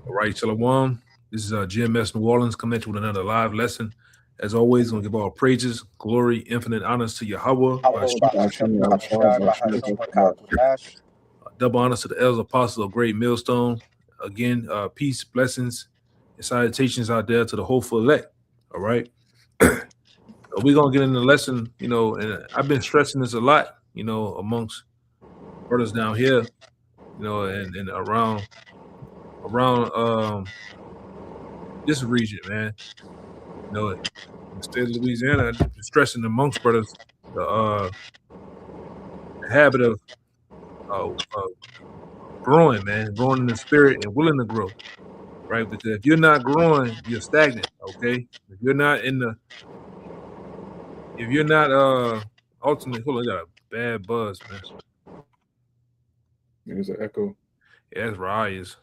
All right, Shalom. This is GMS New Orleans coming at you with another live lesson. As always, going to give all praises, glory, infinite honors to Yahweh, double honors to the elders apostles of Great Millstone. Again, peace, blessings, and salutations out there to the hopeful elect. All right. We're going to get into the lesson, and I've been stressing this a lot, amongst brothers down here, and around this region, man. In the state of Louisiana, I've been stressing amongst brothers the habit of growing, man, growing in the spirit and willing to grow, right? Because if you're not growing, you're stagnant, okay? If you're not ultimately, hold on, I got a bad buzz, man. There's an echo. Yeah, that's Reyes.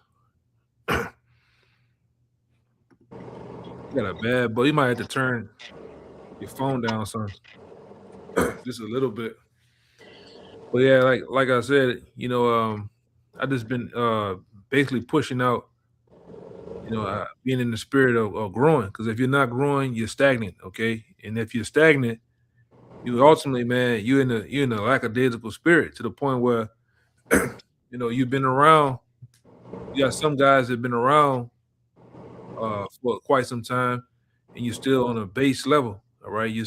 You got a bad buzz. You might have to turn your phone down, son, just a little bit. But yeah, like I said, I just been basically pushing out, being in the spirit of growing. Because if you're not growing, you're stagnant, okay? And if you're stagnant, you ultimately, man, you're in a lackadaisical spirit to the point where, you've been around. You got some guys that have been around for quite some time, and you're still on a base level. All right, you're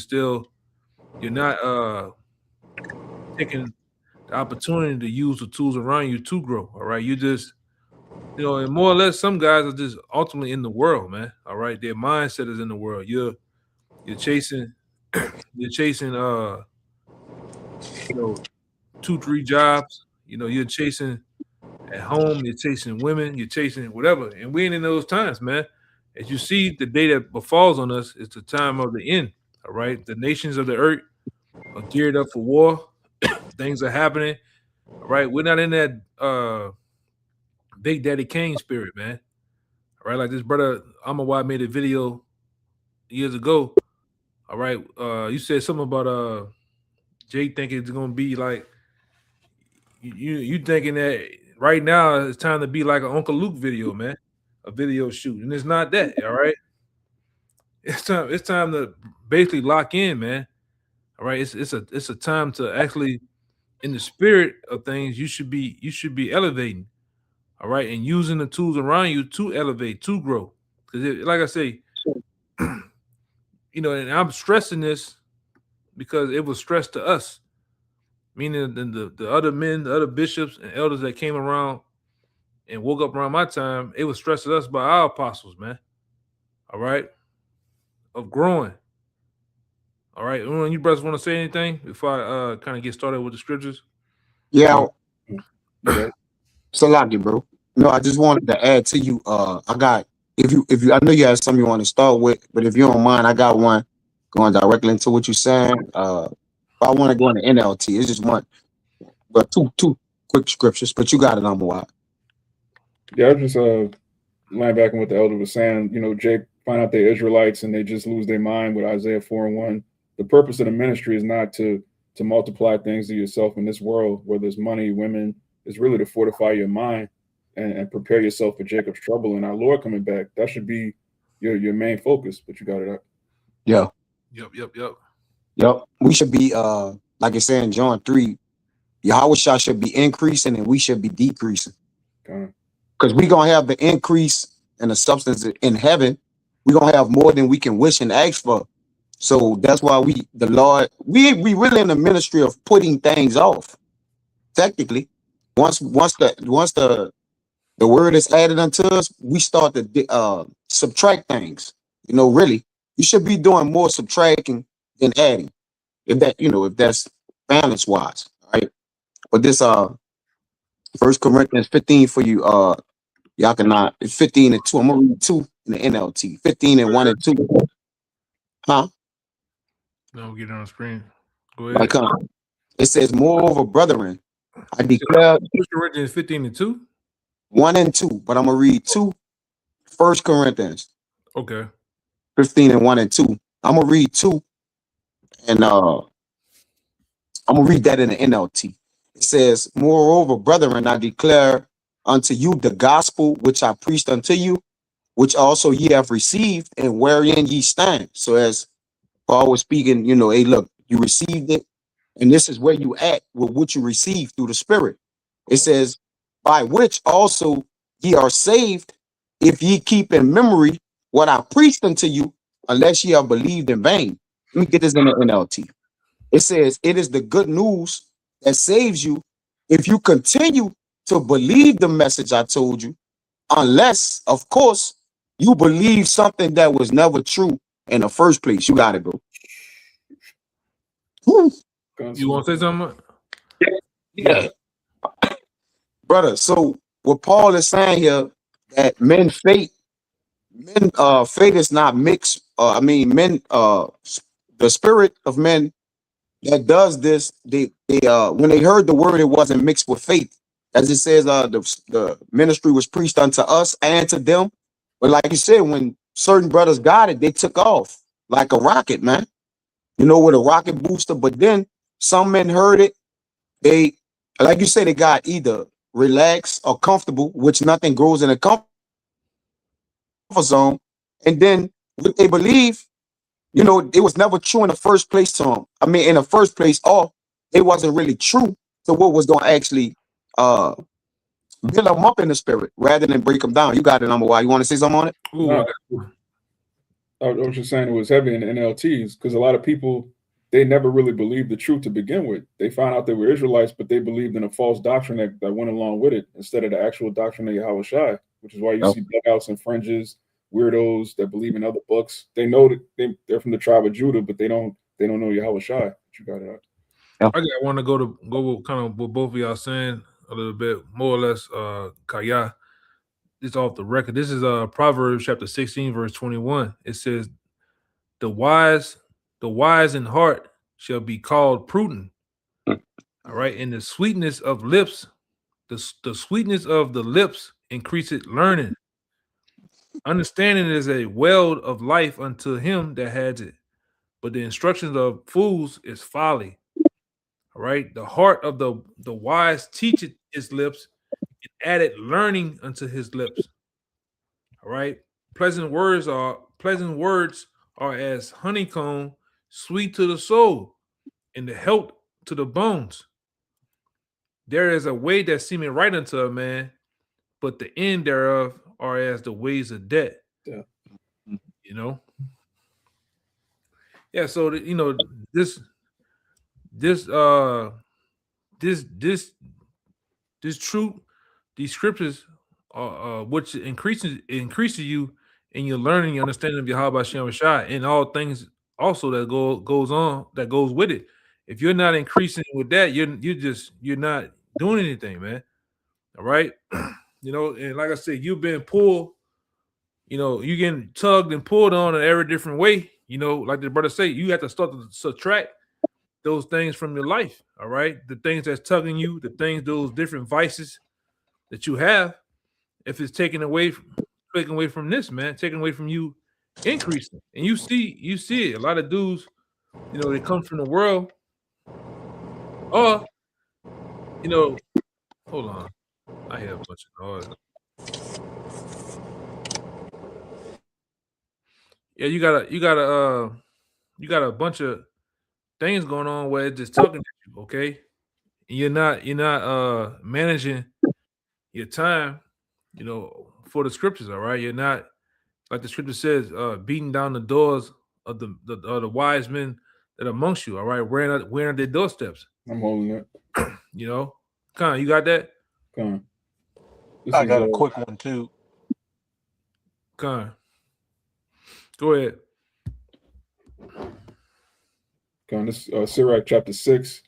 not taking the opportunity to use the tools around you to grow. All right, you just and more or less, some guys are just ultimately in the world, man. All right, their mindset is in the world. You're chasing, you're chasing, 2, 3 jobs. You're chasing at home. You're chasing women. You're chasing whatever. And we ain't in those times, man. As you see, the day that befalls on us is the time of the end. All right, the nations of the earth are geared up for war. Things are happening. All right, we're not in that Big Daddy Kane spirit, man. All right, like this brother Amawad made a video years ago. All right, you said something about Jay thinking it's gonna be like you thinking that right now it's time to be like an Uncle Luke video, man, a video shoot, and it's not that. All right, it's time to basically lock in, man. All right, it's a time to actually, in the spirit of things, you should be elevating. All right, and using the tools around you to elevate, to grow. Because, like I say, and I'm stressing this because it was stressed to us, meaning the other men, the other bishops and elders that came around and woke up around my time, it was stressed to us by our apostles, man. All right, of growing. All right, you brothers want to say anything before I kind of get started with the scriptures? Yeah, Salaki, bro. No, I just wanted to add to you. I got if you I know you have something you want to start with, but if you don't mind, I got one going directly into what you're saying. I want to go into NLT. It's just one, but two quick scriptures. But you got it, number one. Yeah, I just linebacking what the elder was saying. Jake find out they're Israelites and they just lose their mind with Isaiah 4:1. The purpose of the ministry is not to multiply things to yourself in this world where there's money, women. It's really to fortify your mind and prepare yourself for Jacob's trouble and our Lord coming back. That should be your main focus. But you got it up. Yeah. Yep. We should be like it's saying in John 3, Yahweh Shah should be increasing and we should be decreasing. Because we're gonna have the increase in the substance in heaven. We're gonna have more than we can wish and ask for. So that's why we really in the ministry of putting things off. Technically, once the word is added unto us, we start to subtract things. Really, you should be doing more subtracting than adding. If that's balance wise, right? But this 1 Corinthians 15 for you, y'all can it's 15 and 2. I'm gonna read 2 in the NLT. 15 and 1 and 2. Huh? No, get it on the screen. Go ahead. It says, moreover, brethren, I declare 1 Corinthians 15 and 2. 1 and 2, but I'm gonna read 1 Corinthians. Okay. 15 and 1 and 2. I'm gonna read 2, and I'm gonna read that in the NLT. It says, moreover, brethren, I declare unto you the gospel which I preached unto you, which also ye have received, and wherein ye stand. So as Paul was speaking, hey, look, you received it, and this is where you at with what you received through the Spirit. It says, by which also ye are saved, if ye keep in memory what I preached unto you, unless ye have believed in vain. Let me get this in the NLT. It says, it is the good news that saves you if you continue to believe the message I told you, unless, of course, you believe something that was never true in the first place. You got to go. Whew. You want to say something? Yeah. Brother, so what Paul is saying here, that fate is not mixed. The spirit of men that does this, they when they heard the word, it wasn't mixed with faith. As it says, the ministry was preached unto us and to them. But like you said, when certain brothers got it, they took off like a rocket, man. With a rocket booster. But then some men heard it. They, like you said, they got either relaxed or comfortable, which nothing grows in a comfort zone. And then what they believe, it was never true in the first place to them. I mean, in the first place, it wasn't really true to what was going to actually build them up in the spirit rather than break them down. You got it, number one. You want to say something on it? No, I was just saying it was heavy in the NLTs because a lot of people, they never really believed the truth to begin with. They found out they were Israelites, but they believed in a false doctrine that went along with it instead of the actual doctrine of Yahweh Shai, which is why you see dugouts and fringes, weirdos that believe in other books. They know that they're from the tribe of Judah, but they don't know Yahweh Shai. You got it. I want to go with kind of what both of y'all saying a little bit more or less. Kaya, it's off the record. This is Proverbs chapter 16, verse 21. It says, "The wise in heart shall be called prudent." All right, and the sweetness of lips, the sweetness of the lips increaseth learning. Understanding is a well of life unto him that has it, but the instructions of fools is folly. All right, the heart of the wise teacheth his lips, and added learning unto his lips. All right, pleasant words are as honeycomb, sweet to the soul, and the health to the bones. There is a way that seemeth right unto a man, but the end thereof are as the ways of death. Yeah. Yeah, so this truth, these scriptures, which increases you in your learning, your understanding of Yahweh Shem Shai, and all things also that goes with it. If you're not increasing with that, you're not doing anything, man. All right, and like I said, you've been pulled. You getting tugged and pulled on in every different way. Like the brother say, you have to start to subtract those things from your life. All right, the things that's tugging you, those different vices that you have. If it's taken away from this, man, taken away from you, increasing, and you see it. A lot of dudes, they come from the world, or hold on, I hear a bunch of noise. Yeah, you got a bunch of things going on where it's just tugging at you, okay? And you're not managing your time, for the scriptures, all right? You're not, like the scripture says, beating down the doors of the wise men that are amongst you, all right? Where are their doorsteps? I'm holding it. Con, you got that? Con. I got a quick one too. Con. Go ahead. Con, this Sirach chapter 6,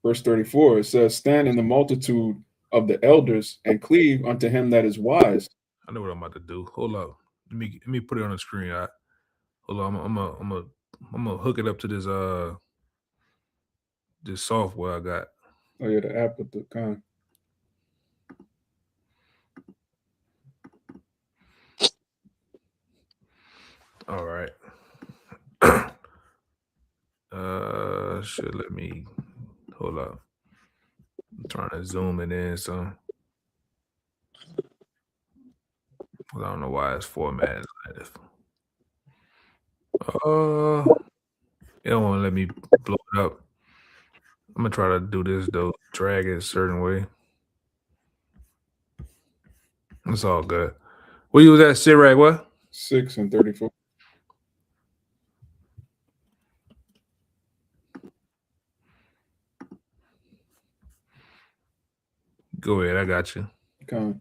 verse 34. It says, "Stand in the multitude of the elders and cleave unto him that is wise." I know what I'm about to do. Hold up. Let me put it on the screen. Hold on. I'm gonna hook it up to this software I got. Oh yeah, the app with the con. All right. Should let me hold up. I'm trying to zoom it in, so I don't know why it's formatted like this. It don't want to let me blow it up. I'm gonna try to do this though. Drag it a certain way. It's all good. Where you was at, Sirach? What? 6 and 34. Go ahead, I got you. Okay.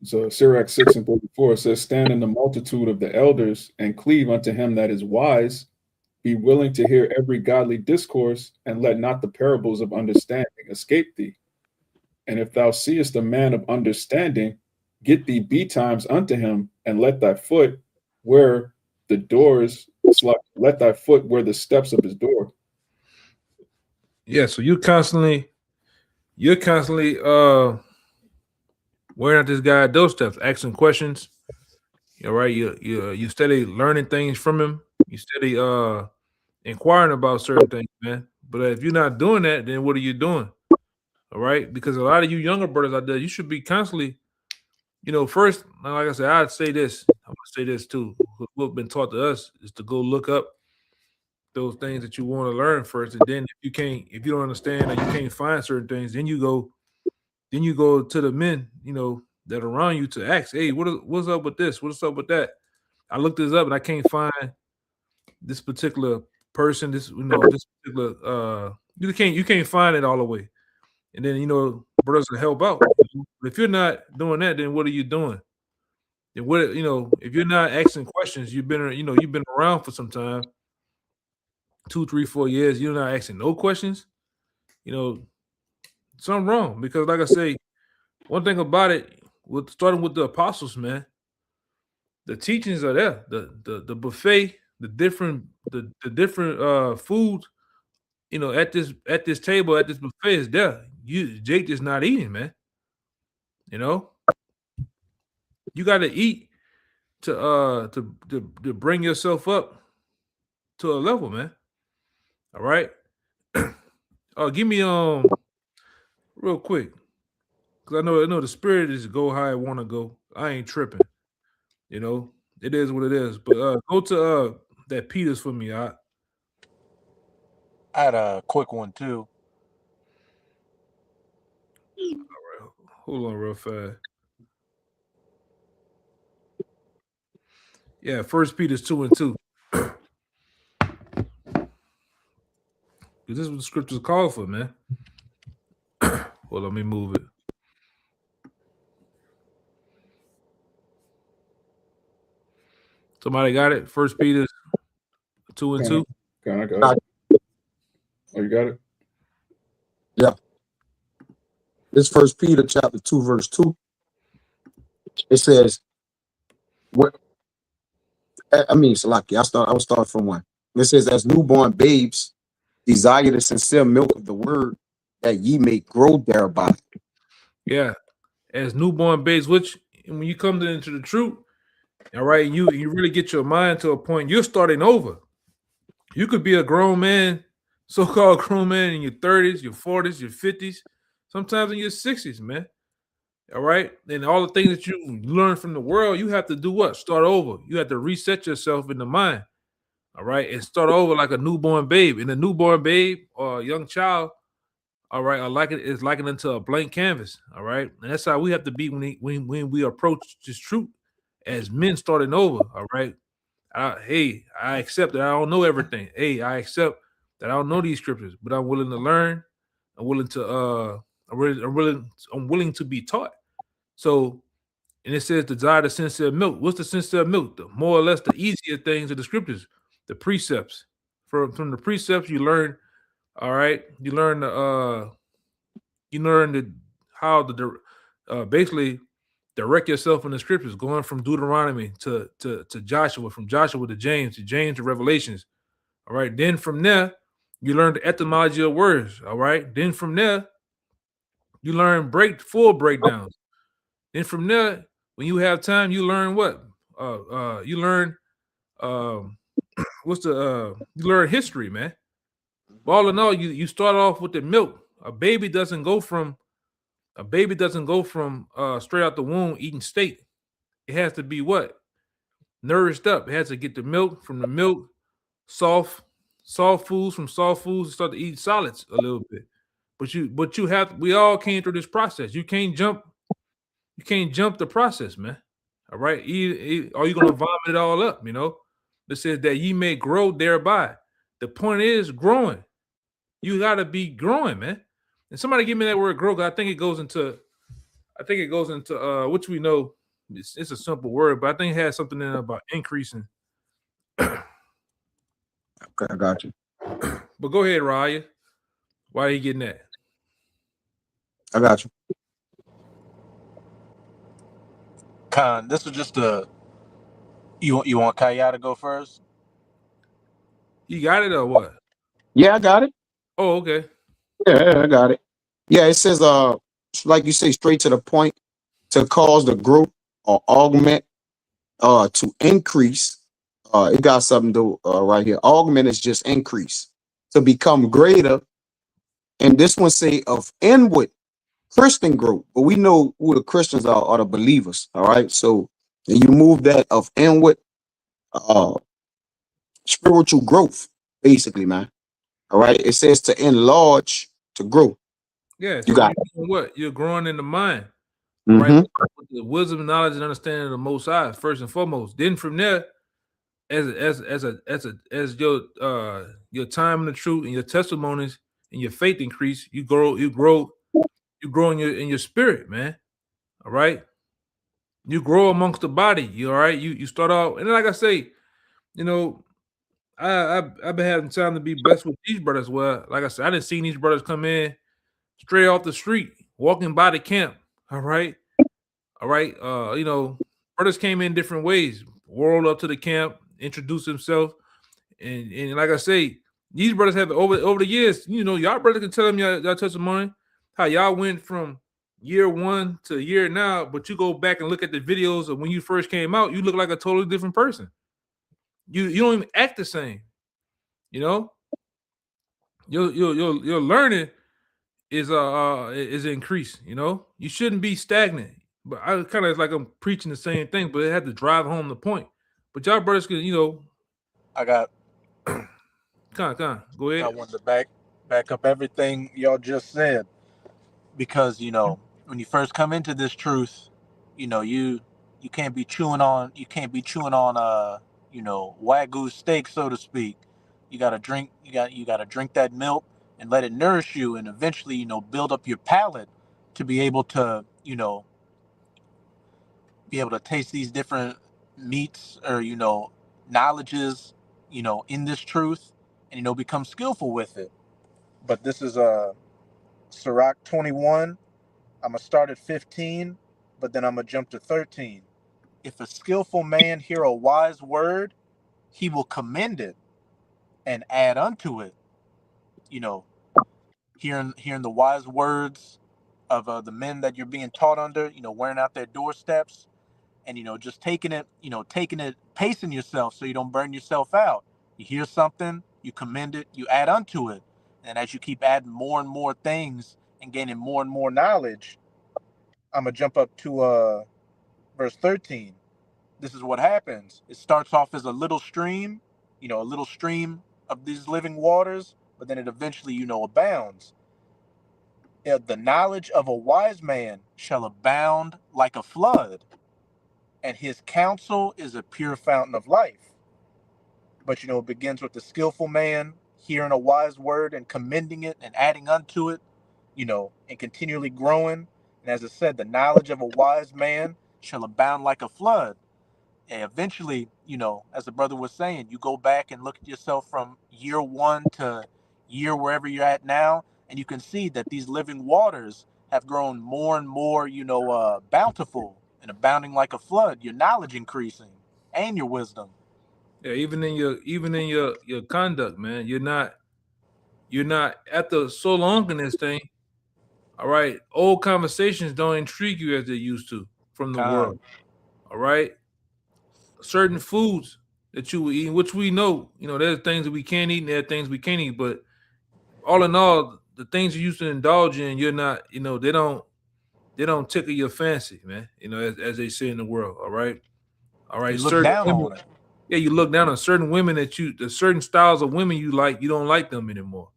So Sirach 6 and 34 says, "Stand in the multitude of the elders and cleave unto him that is wise. Be willing to hear every godly discourse, and let not the parables of understanding escape thee. And if thou seest a man of understanding, get thee betimes unto him, and let thy foot where the doors, let thy foot where the steps of his door." Yeah, so you're constantly wearing out this guy doorsteps, asking questions. All right, you steady learning things from him. You steady inquiring about certain things, man. But if you're not doing that, then what are you doing? All right, because a lot of you younger brothers out there, you should be constantly, first, like I said, I'd say this. I'm gonna say this too. What's been taught to us is to go look up those things that you want to learn first, and then if you don't understand or you can't find certain things, then you go to the men, that are around you to ask, hey, what's up with this? What's up with that? I looked this up and I can't find this particular person, this particular you can't find it all the way. And then brothers will help out. But if you're not doing that, then what are you doing? Then what if you're not asking questions, you've been around for some time, 2, 3, 4 years, you're not asking no questions, something wrong. Because like I say, one thing about it, starting with the apostles, man, the teachings are there. The buffet, the different food, at this table, at this buffet is there. Jake is not eating, man. You got to eat to bring yourself up to a level, man. All right. Give me real quick, because I know the spirit is go how I want to go. I ain't tripping. It is what it is. But go to that Peters for me. I had a quick one too. All right, hold on real fast. Yeah, 1 Peter 2:2. This is what the scriptures call for, man. Well, let me move it. Somebody got it? 1 Peter 2:2. I got it. Oh, you got it? Yeah. This 1 Peter chapter 2, verse 2. It says, Salaki, I will start from 1. It says, as newborn babes, desire the sincere milk of the word, that ye may grow thereby. Yeah, as newborn babes, which when you come into the truth, all right, you really get your mind to a point, you're starting over. You could be a grown man, so-called grown man in your 30s, your 40s, your 50s, sometimes in your 60s, man. All right. And all the things that you learn from the world, you have to do what? Start over. You have to reset yourself in the mind. All right. And start over like a newborn babe. And a newborn babe or a young child, all right, is likened into a blank canvas. All right. And that's how we have to be when we approach this truth as men starting over. All right. I accept that I don't know everything. Hey, I accept that I don't know these scriptures, but I'm willing to learn. I'm willing to I'm willing to be taught. So, and it says desire the sincere milk. What's the sincere milk? The more or less the easier things of the scriptures, the precepts. From the precepts you learn. All right, you learn how to basically direct yourself in the scriptures, going from Deuteronomy to Joshua, from Joshua to James to Revelations. All right, then from there you learn the etymology of words. All right, then from there you learn full breakdowns. Then from there, when you have time, you learn what? You learn you learn history, man. All in all, you start off with the milk. A baby doesn't go from straight out the womb eating steak. it has to be what? Nourished up. It has to get the milk from the milk, soft foods from soft foods, and start to eat solids a little bit. But you have, we all came through this process. You can't jump the process, man. All right. Are you gonna vomit it all up? It says that ye may grow thereby. The point is growing. You gotta be growing, man. And somebody give me that word grow. I think it goes into which we know it's a simple word, but I think it has something in it about increasing. Okay, I got you. But go ahead, Raya. Why are you getting that? I got you. Con, this was just you want Kaya to go first? You got it or what? Yeah, I got it. Oh, okay. Yeah, I got it. Yeah, it says like you say, straight to the point, to cause the growth or augment, to increase. It got something to right here. Augment is just increase, to become greater. And this one say of inward Christian growth, but we know who the Christians are the believers. All right, so you move that of inward spiritual growth, basically, man. All right, it says to enlarge, to grow. Yeah, you so got what? You're growing in the mind, Mhm. right? With the wisdom, knowledge, and understanding of the Most High, first and foremost. Then from there, as your time in the truth and your testimonies and your faith increase, you grow in your spirit, man. All right, you grow amongst the body. You all right? You start out, and like I say, I've been having time to be blessed with these brothers. Well, like I said, I didn't see these brothers come in straight off the street, walking by the camp. All right. Brothers came in different ways, rolled up to the camp, introduced themselves. And like I say, these brothers have over the years, y'all brothers can tell them y'all testimony, how y'all went from year one to year now, but you go back and look at the videos of when you first came out, you look like a totally different person. You don't even act the same. Your learning is increased. You shouldn't be stagnant. But I kind of like I'm preaching the same thing, but it had to drive home the point. But y'all brothers can, I got go ahead. I wanted to back up everything y'all just said, because when you first come into this truth, you can't be chewing on wagyu steak, so to speak. You gotta drink that milk and let it nourish you, and eventually build up your palate to be able to taste these different meats or knowledges in this truth, and become skillful with it. But this is Sirach 21. I'm gonna start at 15, but then I'm gonna jump to 13. If a skillful man hear a wise word, he will commend it and add unto it. Hearing the wise words of the men that you're being taught under, wearing out their doorsteps, and just taking it, pacing yourself so you don't burn yourself out. You hear something, you commend it, you add unto it, and as you keep adding more and more things and gaining more and more knowledge, I'm gonna jump up to verse 13. This is what happens. It starts off as a little stream, of these living waters, but then it eventually, abounds. The knowledge of a wise man shall abound like a flood, and his counsel is a pure fountain of life. But it begins with the skillful man hearing a wise word and commending it and adding unto it, and continually growing. And as I said, the knowledge of a wise man shall abound like a flood. And eventually, as the brother was saying, you go back and look at yourself from year one to year wherever you're at now, and you can see that these living waters have grown more and more, bountiful and abounding like a flood. Your knowledge increasing and your wisdom. Yeah, even in your conduct, man, you're not after so long in this thing. All right, old conversations don't intrigue you as they used to from the world. All right, certain foods that you will eat, which we know, there's things that we can't eat and there are things we can't eat. But all in all, the things you used to indulge in, you're not, they don't they don't tickle your fancy, man. You know, as they say in the world. All right. You look Certain down women, on it. yeah, you look down on certain women the certain styles of women you like, you don't like them anymore.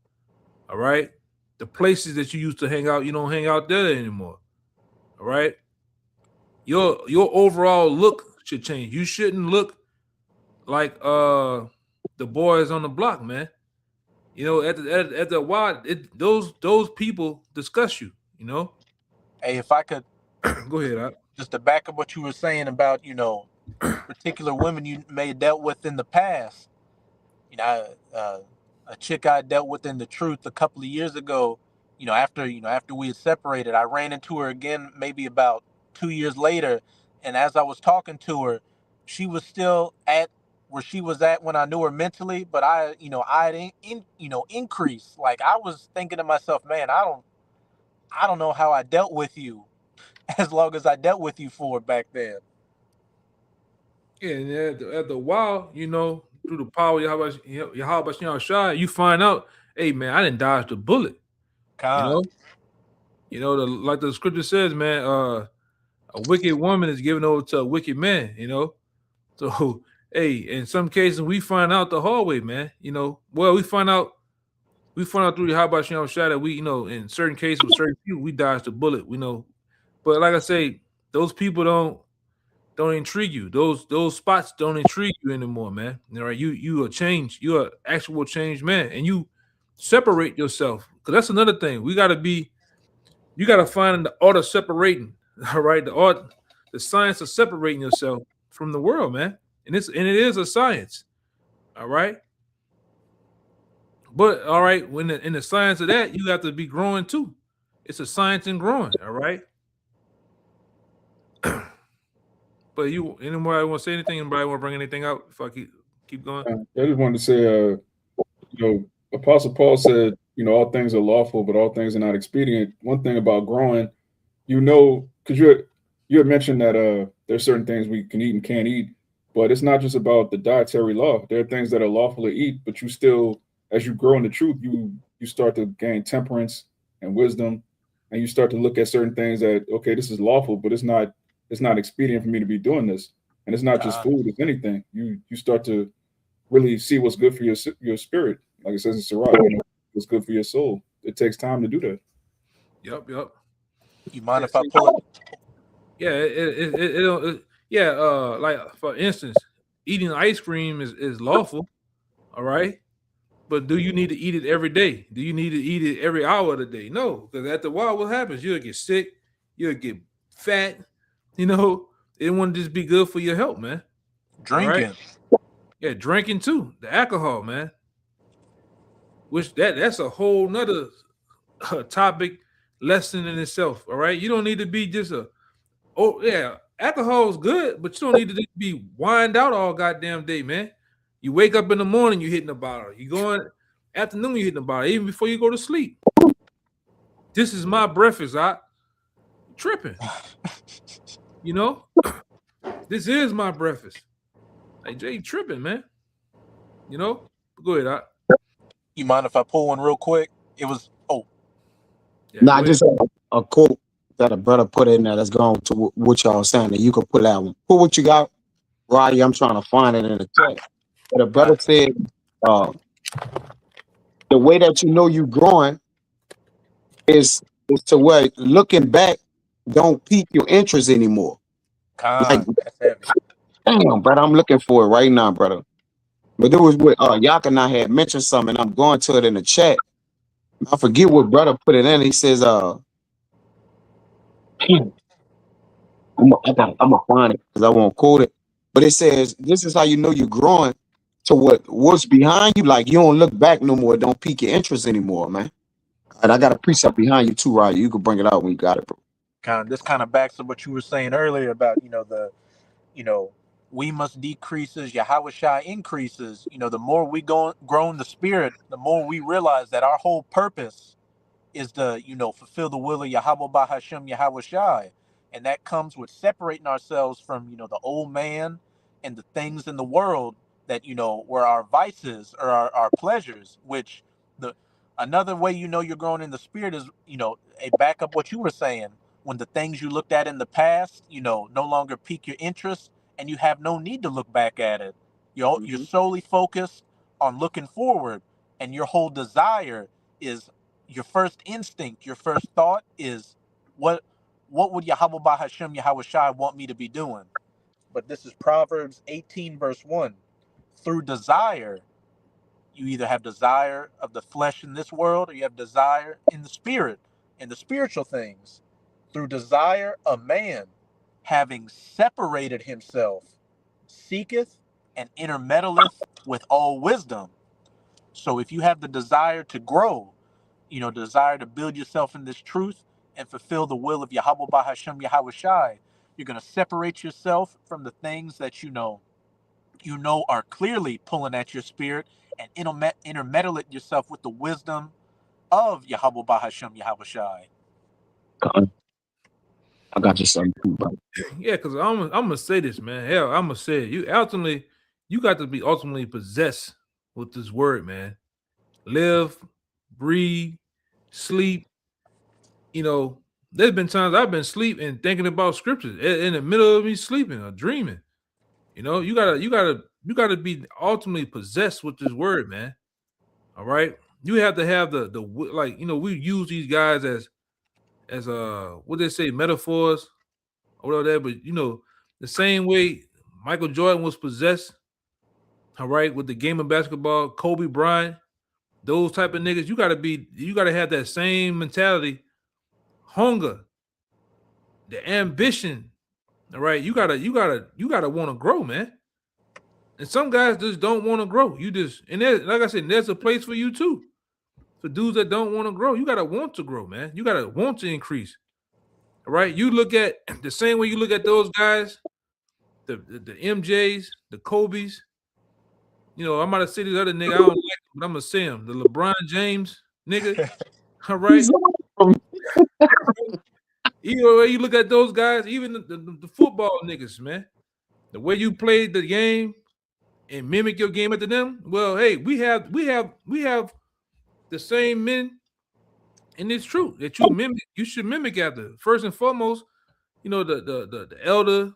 All right. The places that you used to hang out, you don't hang out there anymore. All right. Your overall look should change. You shouldn't look like the boys on the block, man. You know, at the while, those people discuss you. You know. Hey, if I could Go ahead. just to back up what you were saying about, you know, particular women you may have dealt with in the past. You know, a chick I dealt with in the truth a couple of years ago. After we had separated, I ran into her again maybe about 2 years later, and as I was talking to her, she was still at where she was at when I knew her mentally, but I increased. Like I was thinking to myself, man, I don't know how I dealt with you as long as I dealt with you for back then. Yeah, and at the while, you know, through the power of Yahweh Shai, you find out, hey man, I didn't dodge the bullet. You Con. know, like the scripture says, man, a wicked woman is given over to a wicked man. You know, so hey, in some cases we find out the hard way, man. You know, well we find out through the Yahweh Shai that we, you know, in certain cases with certain people we dodged the bullet. We know, but like I say, those people don't intrigue you. Those spots don't intrigue you anymore, man. All right, you a change. You're an actual changed man, and you separate yourself. Because that's another thing. You got to find the art of separating. All right, the science of separating yourself from the world, man. And it is a science. All right, but all right, when in the science of that, you have to be growing too. It's a science in growing. All right. But anybody want to say anything? Anybody want to bring anything out if I keep going? I just wanted to say, Apostle Paul said, all things are lawful, but all things are not expedient. One thing about growing, because you had mentioned that there's certain things we can eat and can't eat, but it's not just about the dietary law. There are things that are lawful to eat, but you still, as you grow in the truth, you start to gain temperance and wisdom, and you start to look at certain things that, okay, this is lawful, but it's not expedient for me to be doing this. And it's not just food, it's anything. You start to really see what's good for your spirit. Like it says in Sirach, what's good for your soul. It takes time to do that. Yep. You mind if I pull it? Yeah, like for instance, eating ice cream is lawful, all right. But do you need to eat it every day? Do you need to eat it every hour of the day? No, because after a while, what happens? You'll get sick, you'll get fat. You know, it wouldn't just be good for your health, man. Drinking. Right? Yeah, drinking too. The alcohol, man. Which that's a whole nother topic lesson in itself. All right. You don't need to be just alcohol is good, but you don't need to be wined out all goddamn day, man. You wake up in the morning, you hitting the bottle. You go in afternoon, you hitting the bottle, even before you go to sleep. This is my breakfast. Tripping. You know, this is my breakfast. Hey, Jay, tripping, man. You know, go ahead. You mind if I pull one real quick? It was just a quote that a brother put in there that's going to what y'all saying that you can pull that one. Put what you got, Roddy. I'm trying to find it in the chat. But a brother said, the way that you know you growing is to where looking back don't pique your interest anymore. Like, damn, brother, I'm looking for it right now, brother. But there was what Yak and I had mentioned something. I'm going to it in the chat. I forget what brother put it in. He says, I'm gonna find it because I won't quote it. But it says, this is how you know you're growing to what's behind you. Like, you don't look back no more. Don't pique your interest anymore, man. And I got a precept behind you too, right? You can bring it out when you got it, bro. This kind of backs up what you were saying earlier about, we must decrease as Yahweh Shai increases. The more we grow in the spirit, the more we realize that our whole purpose is to, fulfill the will of Yahweh Bahashem Yahweh Shai. And that comes with separating ourselves from, the old man and the things in the world that, were our vices or our pleasures, which another way you're growing in the spirit is, back up what you were saying. when the things you looked at in the past, no longer pique your interest, and you have no need to look back at it. You're solely focused on looking forward, and your whole desire is, your first instinct, your first thought is, what would Yahweh Bahashem Yahweh Shai want me to be doing? But this is Proverbs 18 verse 1. Through desire, you either have desire of the flesh in this world, or you have desire in the spirit, in the spiritual things. Through desire, a man, having separated himself, seeketh and intermeddleth with all wisdom. So if you have the desire to grow, desire to build yourself in this truth and fulfill the will of Yahweh Bahashem Yahweh Shai, you're going to separate yourself from the things that you know are clearly pulling at your spirit, and intermeddle it yourself with the wisdom of Yahweh Bahashem Yahweh Shai. I got you something too, bro. Yeah, because I'm gonna say this, man. Hell, I'm gonna say it. You got to be ultimately possessed with this word, man. Live, breathe, sleep. There's been times I've been sleeping and thinking about scriptures in the middle of me sleeping or dreaming. You gotta be ultimately possessed with this word, man. All right, you have to have the we use these guys as what they say, metaphors or whatever. But the same way Michael Jordan was possessed, all right, with the game of basketball, Kobe Bryant, those type of niggas, you gotta have that same mentality, hunger, the ambition. All right, you gotta want to grow, man. And some guys just don't want to grow. And like I said, there's a place for you too. For dudes that don't want to grow, you gotta want to grow, man. You gotta want to increase. All right, you look at the same way you look at those guys, the MJs, the Kobe's. I'm about to say this other nigga, I don't like him, but I'm gonna say him, the LeBron James nigga. All right. You look at those guys, even the football niggas, man. The way you played the game and mimic your game after them. Well, hey, we have the same men, and it's true that you should mimic after. First and foremost, the elder,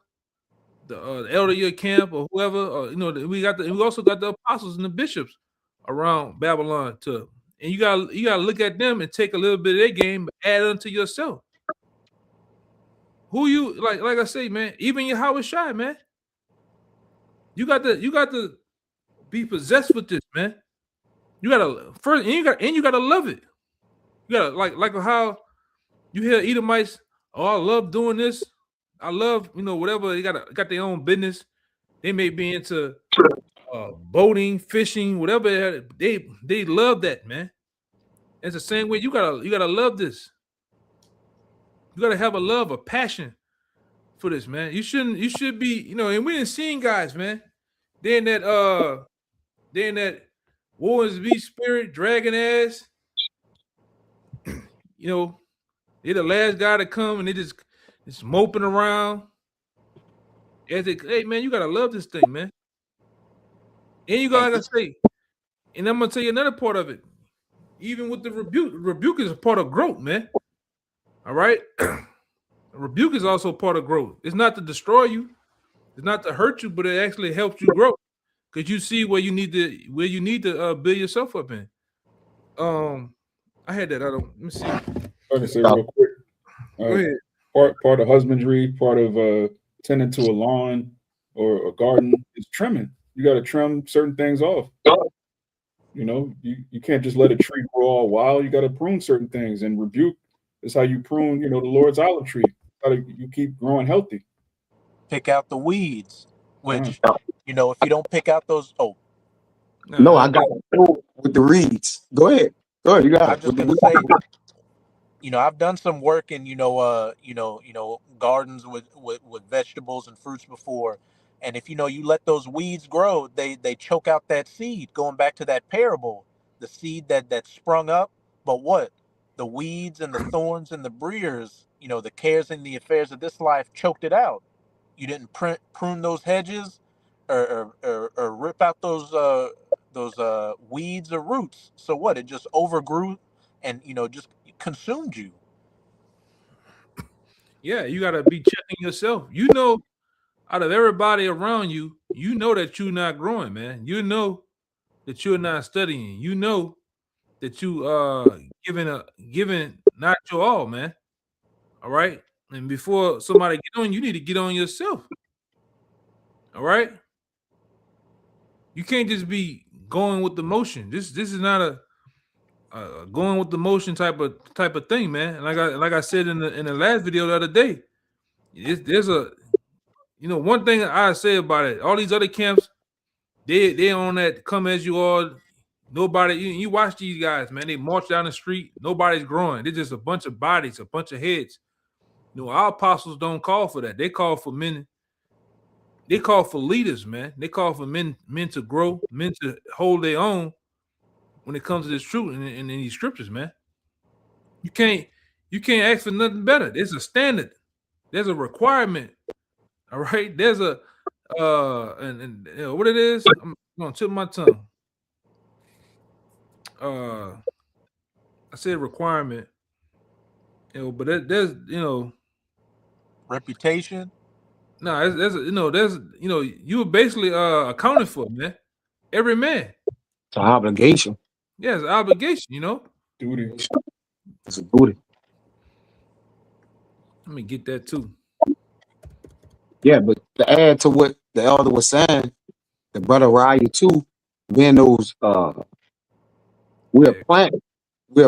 the elder of your camp or whoever. We also got the apostles and the bishops around Babylon too. And you gotta look at them and take a little bit of their game, but add it to yourself. Who you like I say, man, even Yahweh Shai, man. You got to be possessed with this, man. You gotta first, and you gotta love it. You gotta like how you hear Edomites. Oh, I love doing this. I love whatever. They got their own business. They may be into boating, fishing, whatever. They love that, man. It's the same way you gotta love this. You gotta have a love, a passion for this, man. You should be, and we didn't see guys, man. They're in that Warriors V spirit, dragon ass. They're the last guy to come and they just moping around. Hey man, you gotta love this thing, man. And you gotta say, and I'm gonna tell you another part of it. Even with the rebuke is a part of growth, man. All right. Rebuke is also part of growth. It's not to destroy you, it's not to hurt you, but it actually helps you grow because you see where you need to build yourself up in. I had that. Let me see. I can say real quick. Go ahead. Part of husbandry, part of tending to a lawn or a garden is trimming. You got to trim certain things off. You can't just let a tree grow all wild. You got to prune certain things, and rebuke is how you prune, the Lord's olive tree. How you keep growing healthy. Pick out the weeds, which if you don't pick out those. Oh, no, I got it with the reeds. Go ahead. You got I'm just gonna say, I've done some work in gardens with vegetables and fruits before, and if you let those weeds grow, they choke out that seed. Going back to that parable, the seed that sprung up, but what? The weeds and the thorns and the briars, the cares and the affairs of this life choked it out. You didn't prune those hedges or rip out those weeds or roots. So what? It just overgrew and just consumed you. Yeah, you gotta be checking yourself. You know, out of everybody around you, you know that you're not growing, man. You know that you're not studying. You know that you giving not your all, man. All right. And before somebody get on, you need to get on yourself. All right. You can't just be going with the motion. This is not a going with the motion type of thing, man. Like I said in the last video the other day, there's a one thing I say about it. All these other camps, they on that come as you are. Nobody, you watch these guys, man. They march down the street. Nobody's growing. They're just a bunch of bodies, a bunch of heads. Our apostles don't call for that. They call for men. They call for leaders, man. They call for men to grow, men to hold their own when it comes to this truth in these scriptures, man. You can't ask for nothing better. There's a standard. There's a requirement. All right. There's a and what it is. I'm gonna tip my tongue. I said requirement. But there's reputation. No, there's you're basically accounted for, man. Every man. It's an obligation. Yeah, it's an obligation, Duty. It's a duty. Let me get that too. Yeah, but to add to what the elder was saying, the brother Raya too, being those we're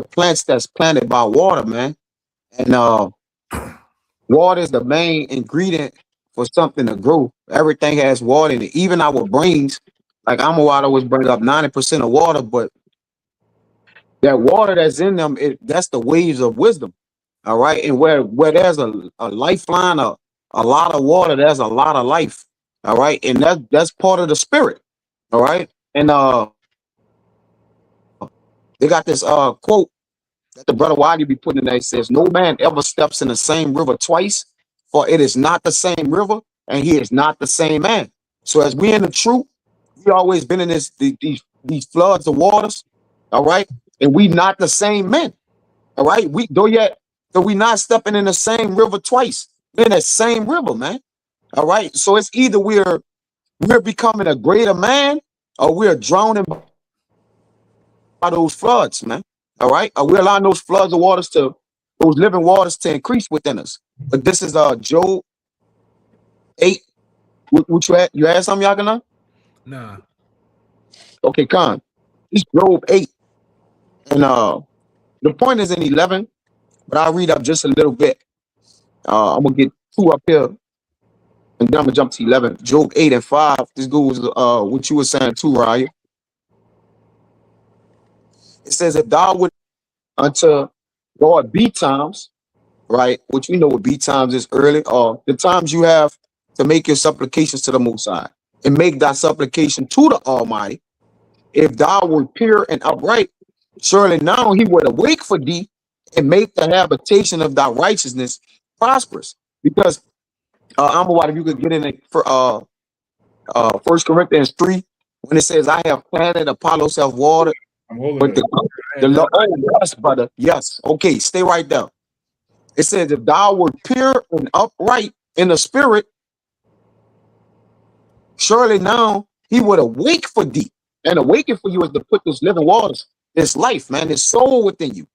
plants that's planted by water, man. And water is the main ingredient for something to grow. Everything has water in it. Even our brains, like Amawad always bring up 90% of water, but that water that's in them, that's the waves of wisdom. All right. And where there's a lifeline, a lot of water, there's a lot of life. All right. And that's part of the spirit. All right. And they got this quote that the brother Wiley be putting in there. It says, "No man ever steps in the same river twice, for it is not the same river, and he is not the same man." So as we in the truth, we always been in these floods of waters, all right, and we not the same men, all right. We we not stepping in the same river twice. We're in the same river, man. All right. So it's either we're becoming a greater man, or we're drowning by those floods, man. All right. We're allowing those floods of waters those living waters to increase within us. But this is Job 8. What you had something, Yakana? Nah. Okay, Khan. It's Job 8. And the point is in 11, but I'll read up just a little bit. I'm gonna get 2 up here, and then I'm gonna jump to 11. Job 8 and 5. This goes what you were saying too, Ryan. It says, "If thou would unto God be times," right? Which we know what be times is early, or the times you have to make your supplications to the Most High, and make thy supplication to the Almighty. "If thou wert pure and upright, surely now he would awake for thee, and make the habitation of thy righteousness prosperous." Because Amawad, if you could get in it for 1 Corinthians 3, when it says, "I have planted, Apollos have watered." I'm holding But it. the Lord, oh, yes, brother. Yes. Okay, stay right there. It says, "If thou wert pure and upright in the spirit, surely now he would awake for thee." And awaken for you is to put this living waters, this life, man, this soul within you,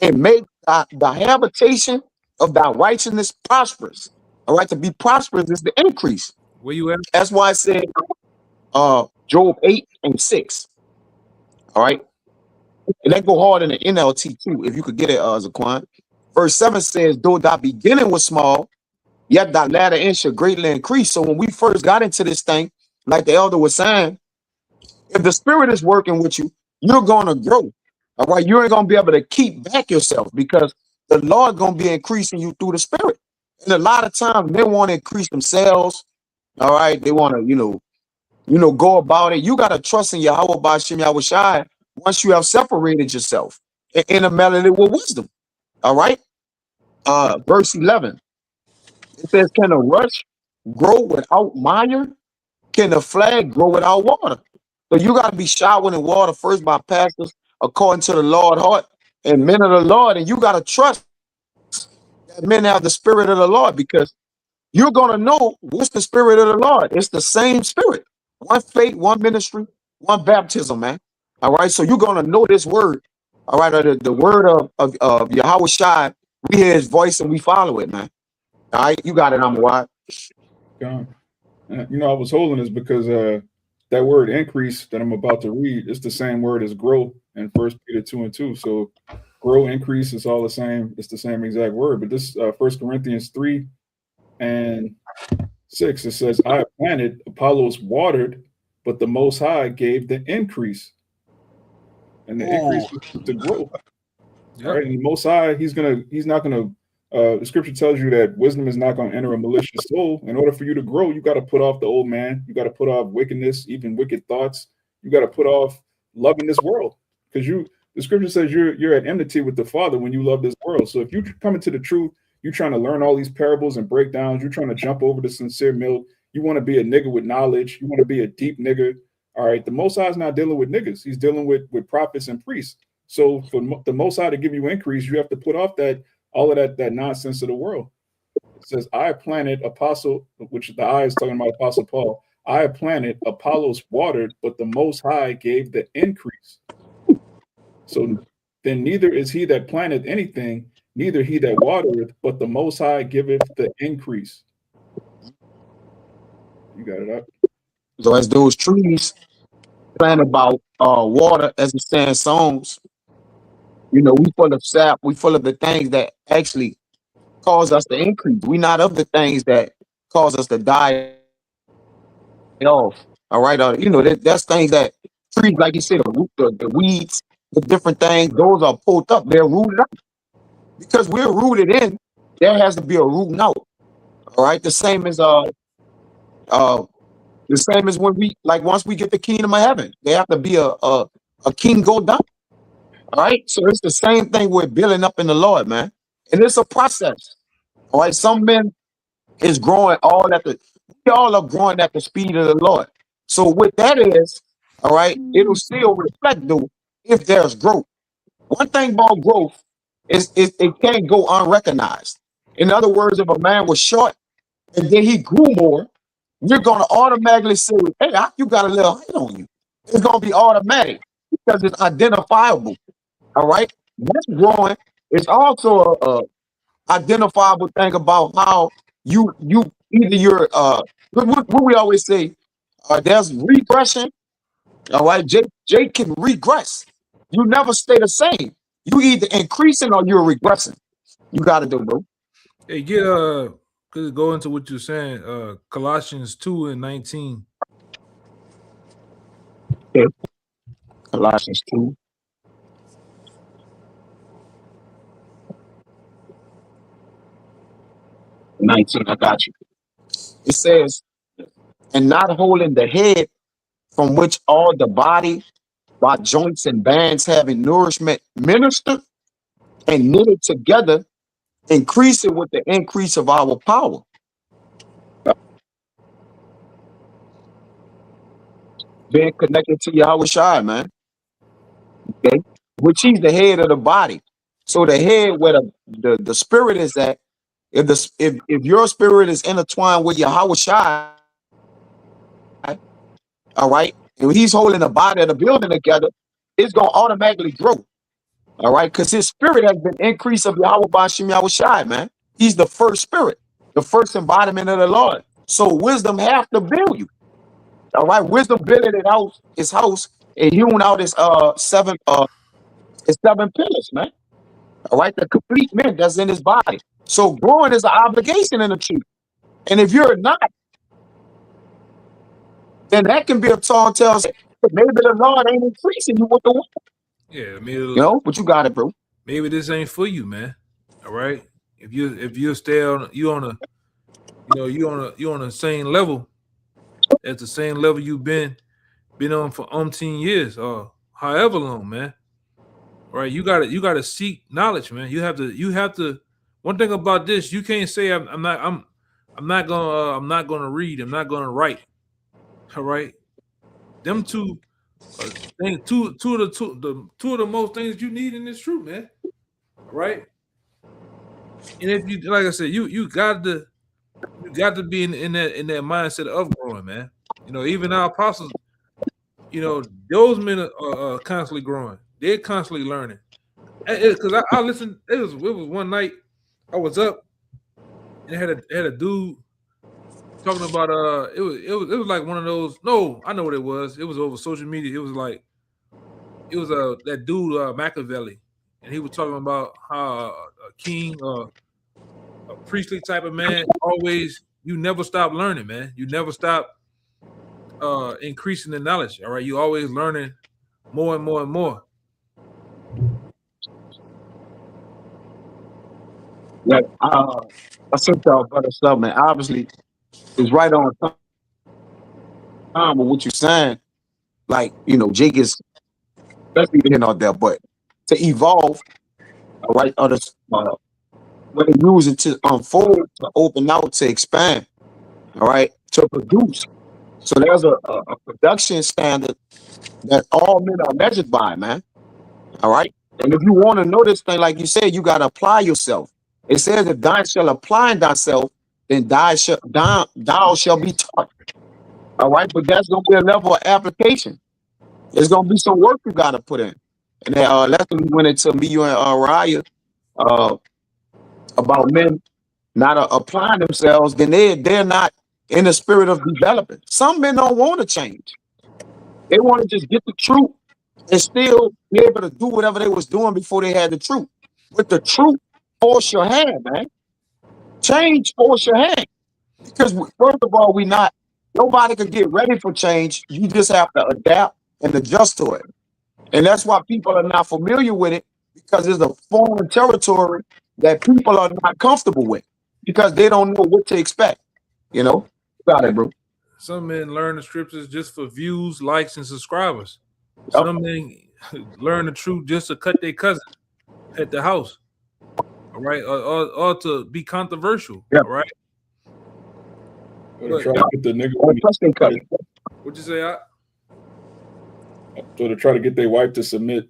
and make the habitation of thy righteousness prosperous. All right, to be prosperous is the increase. Where you at? That's why I said Job 8 and 6. All right. And that go hard in the NLT too, if you could get it, Zaquan. Verse 7 says, "Though thy beginning was small, yet thy latter end shall greatly increase." So when we first got into this thing, like the elder was saying, if the spirit is working with you, you're going to grow. All right. You ain't going to be able to keep back yourself, because the Lord going to be increasing you through the spirit. And a lot of times they want to increase themselves. All right. They want to, go about it. You got to trust in Yahweh Ba'ashem Yahushai once you have separated yourself in a melody with wisdom. All right. Verse 11. It says, "Can a rush grow without mire? Can a flag grow without water?" So you got to be showered in water first by pastors according to the Lord heart and men of the Lord. And you got to trust men have the spirit of the Lord, because you're going to know what's the spirit of the Lord. It's the same spirit. One faith, one ministry, one baptism, man. All right. So you're going to know this word. All right. The word of Yahweh Shai. We hear his voice and we follow it, man. All right. You got it, Amawad. God. You know, I was holding this because that word increase that I'm about to read is the same word as grow in 1 Peter 2:2. So grow, increase, is all the same. It's the same exact word. But this 1 Corinthians 3:6, it says, I planted, Apollos watered, but the Most High gave the increase. And the increase is to grow. Yep. Right? And the Most High, he's not gonna the scripture tells you that wisdom is not going to enter a malicious soul. In order for you to grow, you got to put off the old man. You got to put off wickedness, even wicked thoughts. You got to put off loving this world, because the scripture says you're at enmity with the Father when you love this world. So if you come into the truth, you're trying to learn all these parables and breakdowns. You're trying to jump over the sincere milk. You want to be a nigga with knowledge. You want to be a deep nigga. All right. The Most High is not dealing with niggas. He's dealing with prophets and priests. So for the Most High to give you increase, you have to put off all of that nonsense of the world. It says, I planted, Apostle, which the I is talking about Apostle Paul. I planted, Apollos watered, but the Most High gave the increase. So then neither is he that planted anything, neither he that watereth, but the Most High giveth the increase. You got it up. So as those trees planted by water, as it stands songs, you know, we full of sap, we full of the things that actually cause us to increase. We not of the things that cause us to die off. All right. You know, that's things that trees, like you said, the weeds, the different things, those are pulled up, they're rooted out. Because we're rooted in, there has to be a rooting out. All right. The same as when once we get the kingdom of heaven, there have to be a king go down. All right. So it's the same thing we're building up in the Lord, man. And it's a process. All right. Some men is growing we all are growing at the speed of the Lord. So what that is, all right, it'll still reflect though if there's growth. One thing about growth is it can't go unrecognized. In other words, if a man was short and then he grew more, you're gonna automatically say, hey, you got a little height on you. It's gonna be automatic because it's identifiable. All right. That's growing. It's also a identifiable thing about how you're what we always say, there's regression. All right. Jake can regress. You never stay the same. You either increasing or you're regressing. You got to do, bro. Hey, could go into what you're saying, Colossians 2:19. Okay. Colossians 2. I got you. It says, and not holding the head, from which all the body by joints and bands having nourishment ministered and knitted together, increasing with the increase of our power. Being connected to Yahweh Shai, man. Okay. Which he's the head of the body. So the head where the spirit is at, if your spirit is intertwined with Yahweh Shai, all right, and he's holding the body of the building together, it's gonna automatically grow. All right, because his spirit has been increased of Yahweh Bashim Yahweh Shai, man. He's the first spirit, the first embodiment of the Lord. So wisdom have to build you. All right, wisdom building his house and hewing out his seven pillars, man. All right, the complete man that's in his body. So growing is an obligation in the truth. And if you're not, then that can be a tall tale. Maybe the Lord ain't increasing you with the word. Yeah, but you got it, bro. Maybe this ain't for you, man. All right. If you stay on the same level, at the same level you've been on for umpteen years or however long, man. Right? You gotta seek knowledge, man. You have to. One thing about this, you can't say I'm not gonna read. I'm not gonna write. All right. Them two things, two of the most things you need in this truth, man. All right. And if you, like I said, you got to be in that mindset of growing, man. You know, even our apostles, you know, those men are constantly growing. They're constantly learning. Because I listened. It was one night I was up and had a dude talking about it was like one of those. No, I know what it was. It was over social media. It was that dude Machiavelli, and he was talking about how a king a priestly type of man always, you never stop learning, man. You never stop increasing the knowledge. All right, you always learning more and more and more. Yeah, I sent y'all better stuff, man. Obviously, it's right on time with what you're saying. Like, you know, Jake is especially getting out there, but to evolve, all right, when they use it to unfold, to open out, to expand, all right, to produce. So there's a production standard that all men are measured by, man. All right. And if you want to know this thing, like you said, you got to apply yourself. It says if thou shall apply thyself, then thou shall be taught. All right. But that's going to be a level of application. There's going to be some work you got to put in. And then that's when we went into me, you, and Raya about men not applying themselves, then they're not in the spirit of developing. Some men don't want to change. They want to just get the truth and still be able to do whatever they was doing before they had the truth. With the truth, force your hand, man. Change, force your hand. Because first of all, nobody can get ready for change. You just have to adapt and adjust to it. And that's why people are not familiar with it, because it's a foreign territory that people are not comfortable with because they don't know what to expect. You know? Got it, bro. Some men learn the scriptures just for views, likes, and subscribers. Some men learn the truth just to cut their cousin at the house. All right, or to be controversial. Yeah. All right. Or to try to get the nigga. What'd you say? So to try to get their wife to submit.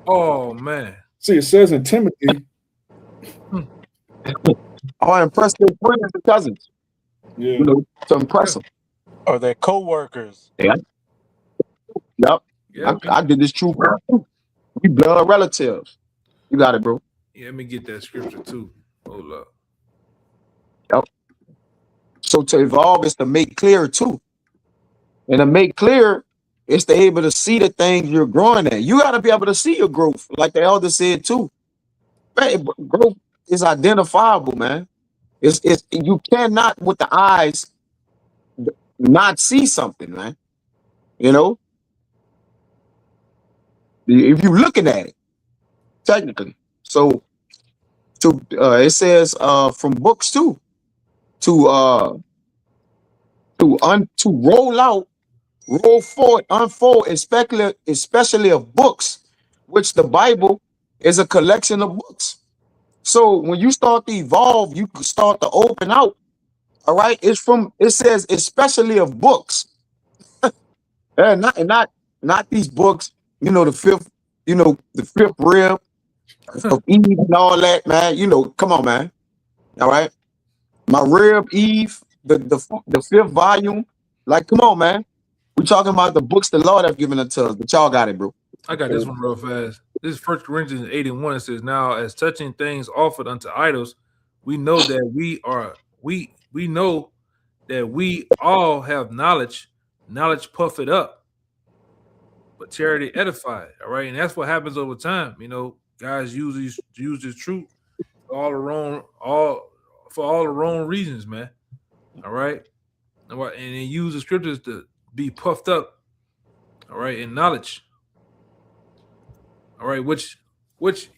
Oh man. See, it says in Timothy. Impress their friends and cousins. Yeah. You know, to impress them. Or their co-workers. Yeah. Yep. Yeah. I did this true. We blood relatives. You got it, bro. Yeah, let me get that scripture too. Hold up. Yep. So to evolve is to make clear too. And to make clear is to be able to see the things you're growing at. You got to be able to see your growth, like the elder said too. Man, growth is identifiable, man. It's you cannot with the eyes not see something, man. You know, if you're looking at it, technically. So it says from books too, to roll forward, unfold, especially of books, which the Bible is a collection of books. So when you start to evolve, you start to open out. All right, it says especially of books, and not these books. You know, the fifth rib of Eve and all that, man. You know, come on, man. All right, my rib Eve, the fifth volume. Like, come on, man. We're talking about the books the Lord have given unto us, but y'all got it, bro. I got this one real fast. This is 1 Corinthians 8:1. It says, "Now, as touching things offered unto idols, we know that we know that we all have knowledge. Knowledge puffeth up, but charity edified." All right, and that's what happens over time. You know, guys use this truth for all the wrong reasons, man. All right, and they use the scriptures to be puffed up. All right, in knowledge. All right, which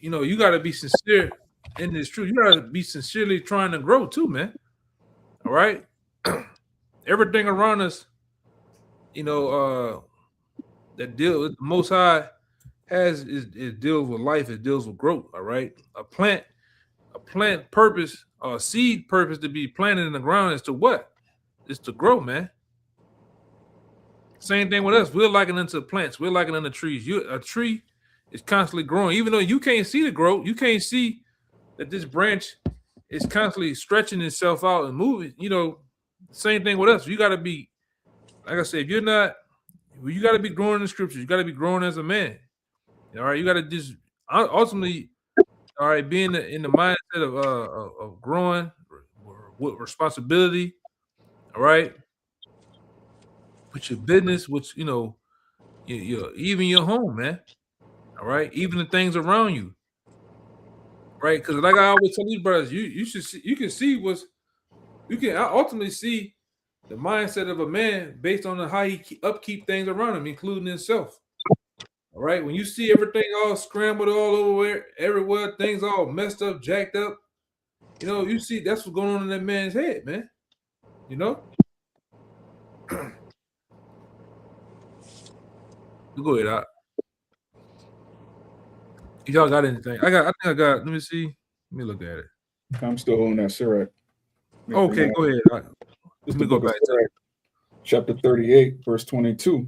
you know, you got to be sincere in this truth. You got to be sincerely trying to grow too, man. All right, everything around us, you know, that deal with the Most High it deals with life. It deals with growth. All right, a plant purpose or a seed purpose to be planted in the ground is to what? It's to grow, man. Same thing with us. We're likening unto plants. We're likening unto trees. A tree is constantly growing, even though you can't see the growth. You can't see that this branch is constantly stretching itself out and moving. You know, same thing with us. You got to be, like I said, if you're not, you got to be growing in the scriptures. You got to be growing as a man. All right, you got to just ultimately, all right, be in the mindset of growing with responsibility. All right, with your business, which you know, even your home, man. All right, even the things around you. Right, because like I always tell these brothers, you should see, you can see you can ultimately see the mindset of a man based on how he upkeep things around him, including himself. All right, when you see everything all scrambled all over everywhere, things all messed up, jacked up, you know, you see that's what's going on in that man's head, man. You know. Go ahead, Doc. If y'all got anything, I think I got. Let me see. Let me look at it. I'm still holding that Sirach. Okay, go ahead. Let me go back to chapter 38, verse 22.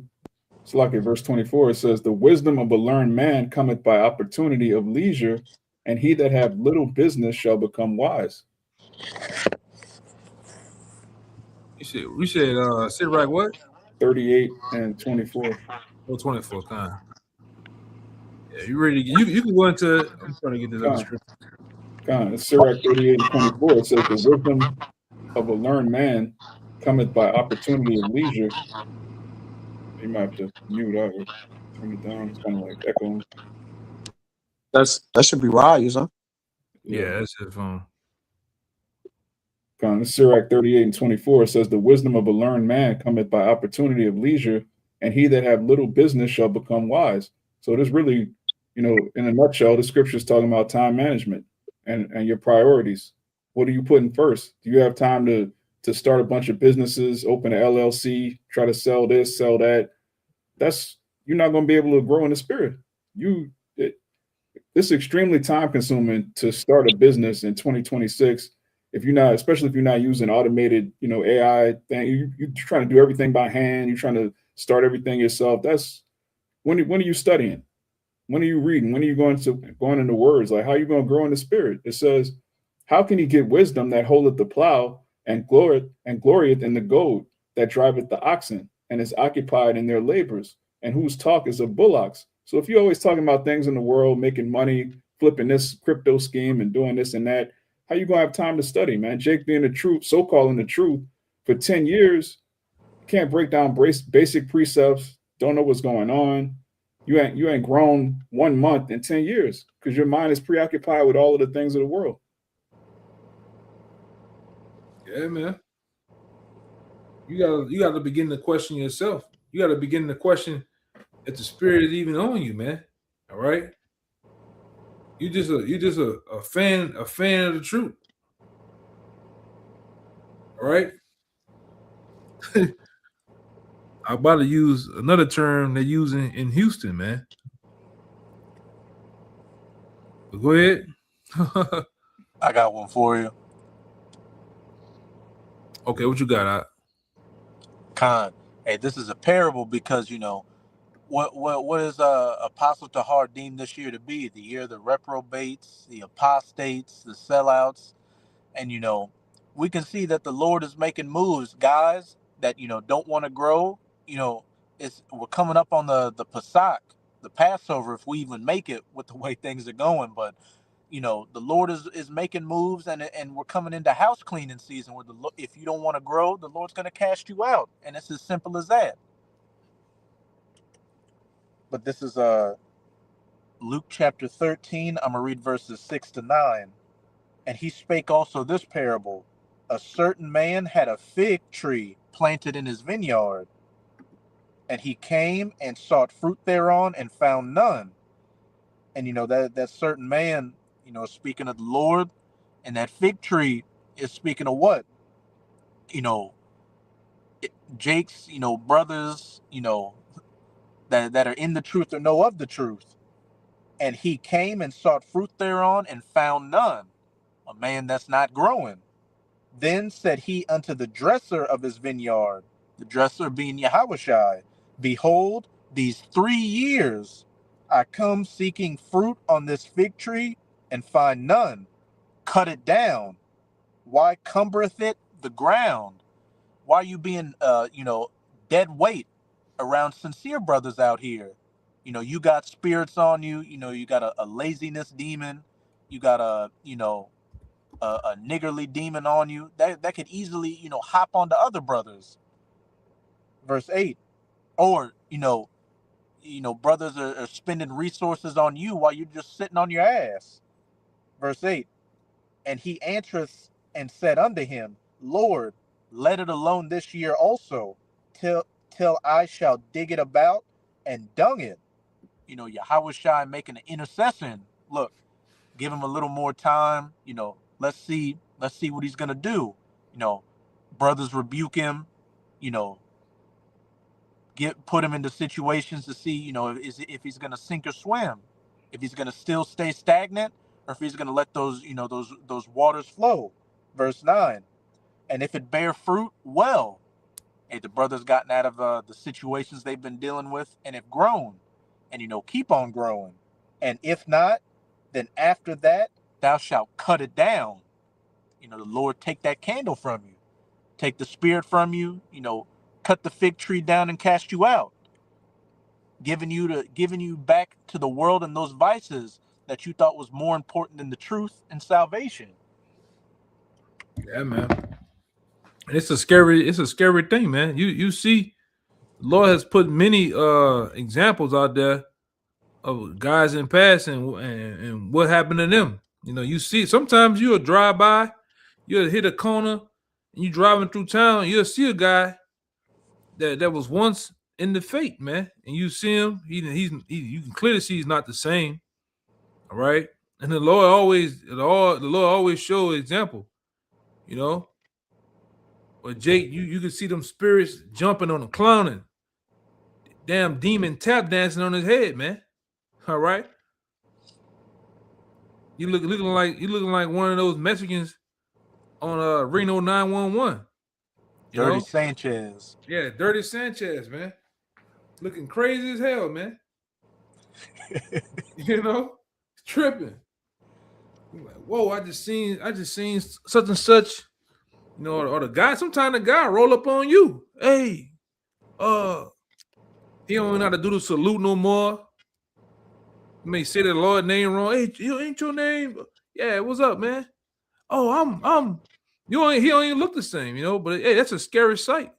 It's like in verse 24. It says, "The wisdom of a learned man cometh by opportunity of leisure, and he that have little business shall become wise." You said Sirach what? 38 and 24. Oh, 24, kind. Yeah, you ready? You can go into. I'm trying to get this other scripture. It's Sirach 38 and 24. It says, "The wisdom of a learned man cometh by opportunity of leisure." You might have to mute out or turn it down. It's kind of like echoing. That should be Rise, huh? Yeah, that's his phone. Sirach 38 and 24 says, "The wisdom of a learned man cometh by opportunity of leisure, and he that have little business shall become wise." So this really, you know, in a nutshell, the scripture is talking about time management and your priorities. What are you putting first? Do you have time to start a bunch of businesses, open an LLC, try to sell this, sell that? You're not going to be able to grow in the spirit. It's extremely time consuming to start a business in 2026. Especially if you're not using automated, you know, AI thing, you're trying to do everything by hand. You're trying to start everything yourself. That's when are you studying? When are you reading? When are you going into words? Like, how are you going to grow in the spirit? It says, "How can he get wisdom that holdeth the plow and glorieth in the goad that driveth the oxen and is occupied in their labors and whose talk is of bullocks?" So if you're always talking about things in the world, making money, flipping this crypto scheme and doing this and that, how you gonna have time to study, man? Jake being the truth, so-calling the truth for 10 years, can't break down basic precepts, don't know what's going on. You ain't grown 1 month in 10 years because your mind is preoccupied with all of the things of the world. Yeah, man. You gotta begin to question yourself. You gotta begin to question if the spirit is even on you, man. All right. You just a fan of the truth. All right. I'm about to use another term they're using in Houston, man. But go ahead. I got one for you. Okay, what you got? Khan. Hey, this is a parable because, you know, what is Apostle Tahar deemed this year to be? The year of the reprobates, the apostates, the sellouts. And, you know, we can see that the Lord is making moves, guys that, you know, don't want to grow. You know, we're coming up on the Pesach, the Passover, if we even make it with the way things are going. But, you know, the Lord is making moves, and we're coming into house cleaning season where if you don't want to grow, the Lord's going to cast you out. And it's as simple as that. But this is Luke chapter 13. I'm going to read verses 6 to 9. "And he spake also this parable. A certain man had a fig tree planted in his vineyard. And he came and sought fruit thereon and found none." And, you know, that certain man, you know, is speaking of the Lord. And that fig tree is speaking of what? You know, Jake's, you know, brothers, you know, that are in the truth or know of the truth. "And he came and sought fruit thereon and found none." A man that's not growing. "Then said he unto the dresser of his vineyard," the dresser being Yahushai, "Behold, these 3 years I come seeking fruit on this fig tree and find none. cut it down? Why cumbereth it the ground? Why are you being, dead weight around sincere brothers out here? You got spirits on you. You got a laziness demon. You got a niggardly demon on you that could easily, hop onto other brothers. Verse 8. Or, brothers are spending resources on you while you're just sitting on your ass. Verse 8. And he answereth and said unto him, Lord, let it alone this year also, till I shall dig it about and dung it. Yahushua making an intercession. Look, give him a little more time. Let's see what he's gonna do. Brothers rebuke him. Put him into situations to see, if he's gonna sink or swim, if he's gonna still stay stagnant, or if he's gonna let those waters flow. Verse 9. And if it bear fruit, well, hey, the brother's gotten out of the situations they've been dealing with and have grown, and keep on growing. And if not, then after that thou shalt cut it down. The Lord take that candle from you, take the spirit from you, cut the fig tree down and cast you out, giving you back to the world and those vices that you thought was more important than the truth and salvation. Yeah, man. It's a scary thing, man. You see, the Lord has put many examples out there of guys in past and what happened to them. You see, sometimes you'll drive by, you'll hit a corner, and you driving through town, you'll see a guy that was once in the faith, man, and you see him, you can clearly see he's not the same. All right, and the Lord always show example, But Jake, you can see them spirits jumping on him, clowning, damn demon tap dancing on his head, man. All right, you looking like one of those Mexicans on Reno 911. Dirty Sanchez. Yeah, Dirty Sanchez, man. Looking crazy as hell, man. Tripping. Like, whoa, I just seen such and such, or the guy. Sometimes the guy roll up on you. Hey, he don't know how to do the salute no more. You may say the Lord name wrong. Hey, ain't your name? Yeah, what's up, man? Oh, I'm. He don't even look the same, But hey, that's a scary sight.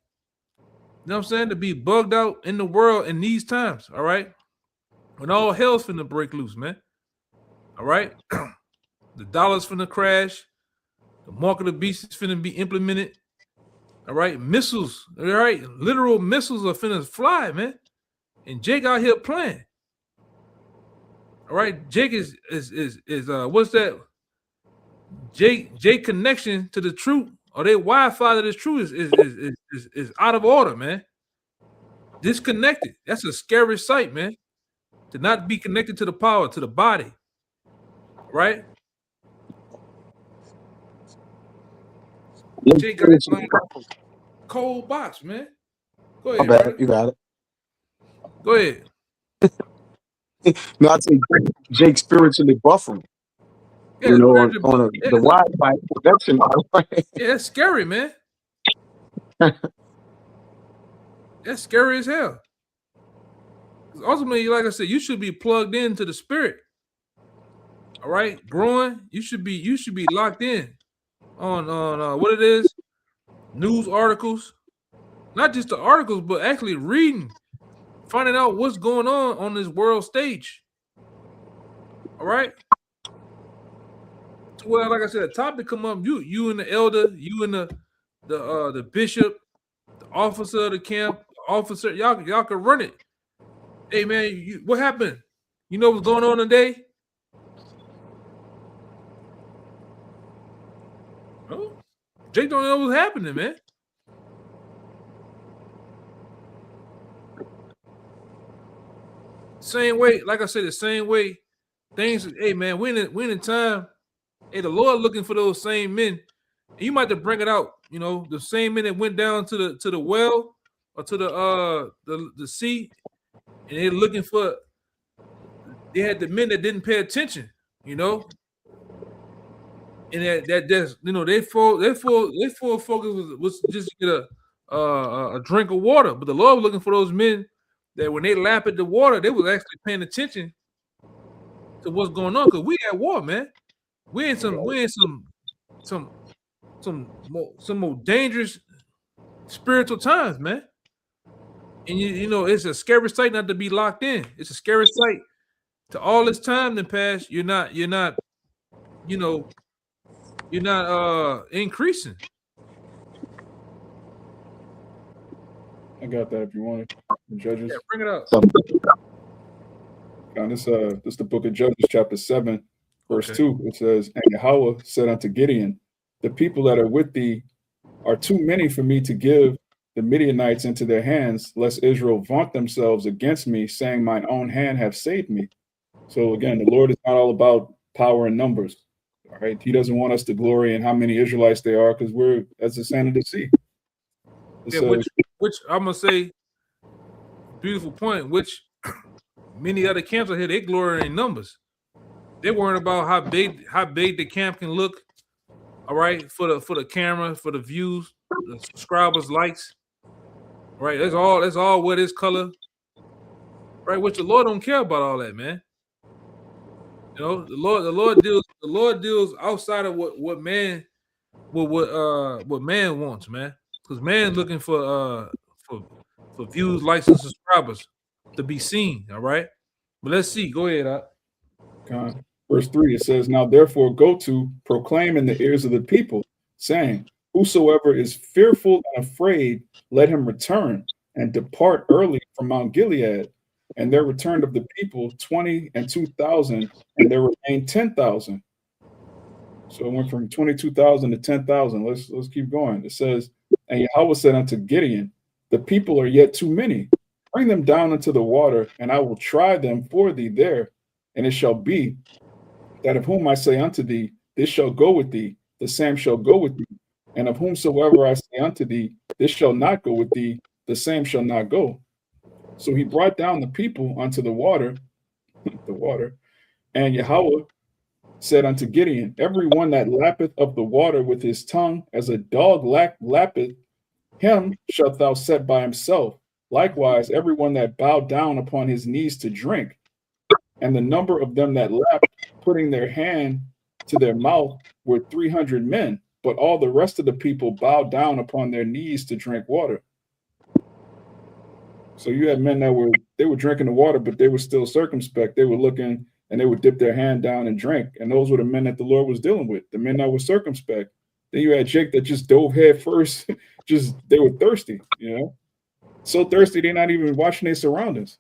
You know what I'm saying? To be bugged out in the world in these times, all right? When all hell's finna break loose, man. All right? The dollar's finna crash. The mark of the beast is finna be implemented. All right? Missiles, all right? Literal missiles are finna fly, man. And Jake out here playing. All right? Jake is what's that? Jake connection to the truth, or their Wi-Fi to the truth is out of order, man. Disconnected. That's a scary sight, man. To not be connected to the power, to the body. Right? Jake got this cold box, man. Go ahead. Brother. You got it. Go ahead. No, I think Jake spiritually buffering. Yeah, on the Wi-Fi production. Yeah, that's scary, man. That's scary as hell. Ultimately, like I said, you should be plugged into the spirit. All right, growing. You should be locked in on what it is, news articles, not just the articles, but actually reading, finding out what's going on this world stage. All right. Well, like I said, a topic come up. You and the elder, you and the bishop, the officer of the camp, officer, y'all can run it. Hey man, what happened? You know what's going on today? Oh, Jake don't know what's happening, man. Same way, like I said, the same way things. Hey man, we in time. Hey, the Lord looking for those same men. And you might have to bring it out. The same men that went down to the well or to the sea, and they're looking for. They had the men that didn't pay attention. And And that just they full focus was just to get a drink of water. But the Lord was looking for those men that when they lap at the water, they was actually paying attention to what's going on. Because we at war, man. We in some more dangerous spiritual times, man. And it's a scary sight not to be locked in. It's a scary sight to all this time that passed. You're not increasing. I got that if you want it. Judges. Yeah, bring it up. Now, this is the book of Judges, chapter 7, verse 2. It says, "And Yahweh said unto Gideon, the people that are with thee are too many for me to give the Midianites into their hands, lest Israel vaunt themselves against me, saying, mine own hand have saved me." So again, the Lord is not all about power and numbers. All right. He doesn't want us to glory in how many Israelites there are, because we're as the sand of the sea. Which I'm gonna say, beautiful point, which many other camps out here, they glory in numbers. They're worrying about how big the camp can look. All right, for the camera, for the views, the subscribers, likes. Right, that's all what is color. Right, which the Lord don't care about all that, man. The Lord deals outside of what man wants, man. Because man looking for views, likes, and subscribers to be seen. All right, but let's see. Go ahead, Verse 3, it says, "Now therefore go to proclaim in the ears of the people, saying, whosoever is fearful and afraid, let him return and depart early from Mount Gilead. And there returned of the people 20 and 2,000, and there remained 10,000. So it went from 22,000 to 10,000. Let's keep going. It says, "And Yahweh said unto Gideon, the people are yet too many. Bring them down into the water, and I will try them for thee there. And it shall be that of whom I say unto thee, this shall go with thee, the same shall go with thee. And of whomsoever I say unto thee, this shall not go with thee, the same shall not go." So he brought down the people unto the water, and Yahweh said unto Gideon, every one that lappeth of the water with his tongue, as a dog lappeth, him shalt thou set by himself. Likewise, every one that bowed down upon his knees to drink. And the number of them that lapped, putting their hand to their mouth, were 300 men. But all the rest of the people bowed down upon their knees to drink water. So you had men that were drinking the water, but they were still circumspect. They were looking and they would dip their hand down and drink. And those were the men that the Lord was dealing with, the men that were circumspect. Then you had Jake that just dove head first. They were thirsty, so thirsty they're not even watching their surroundings.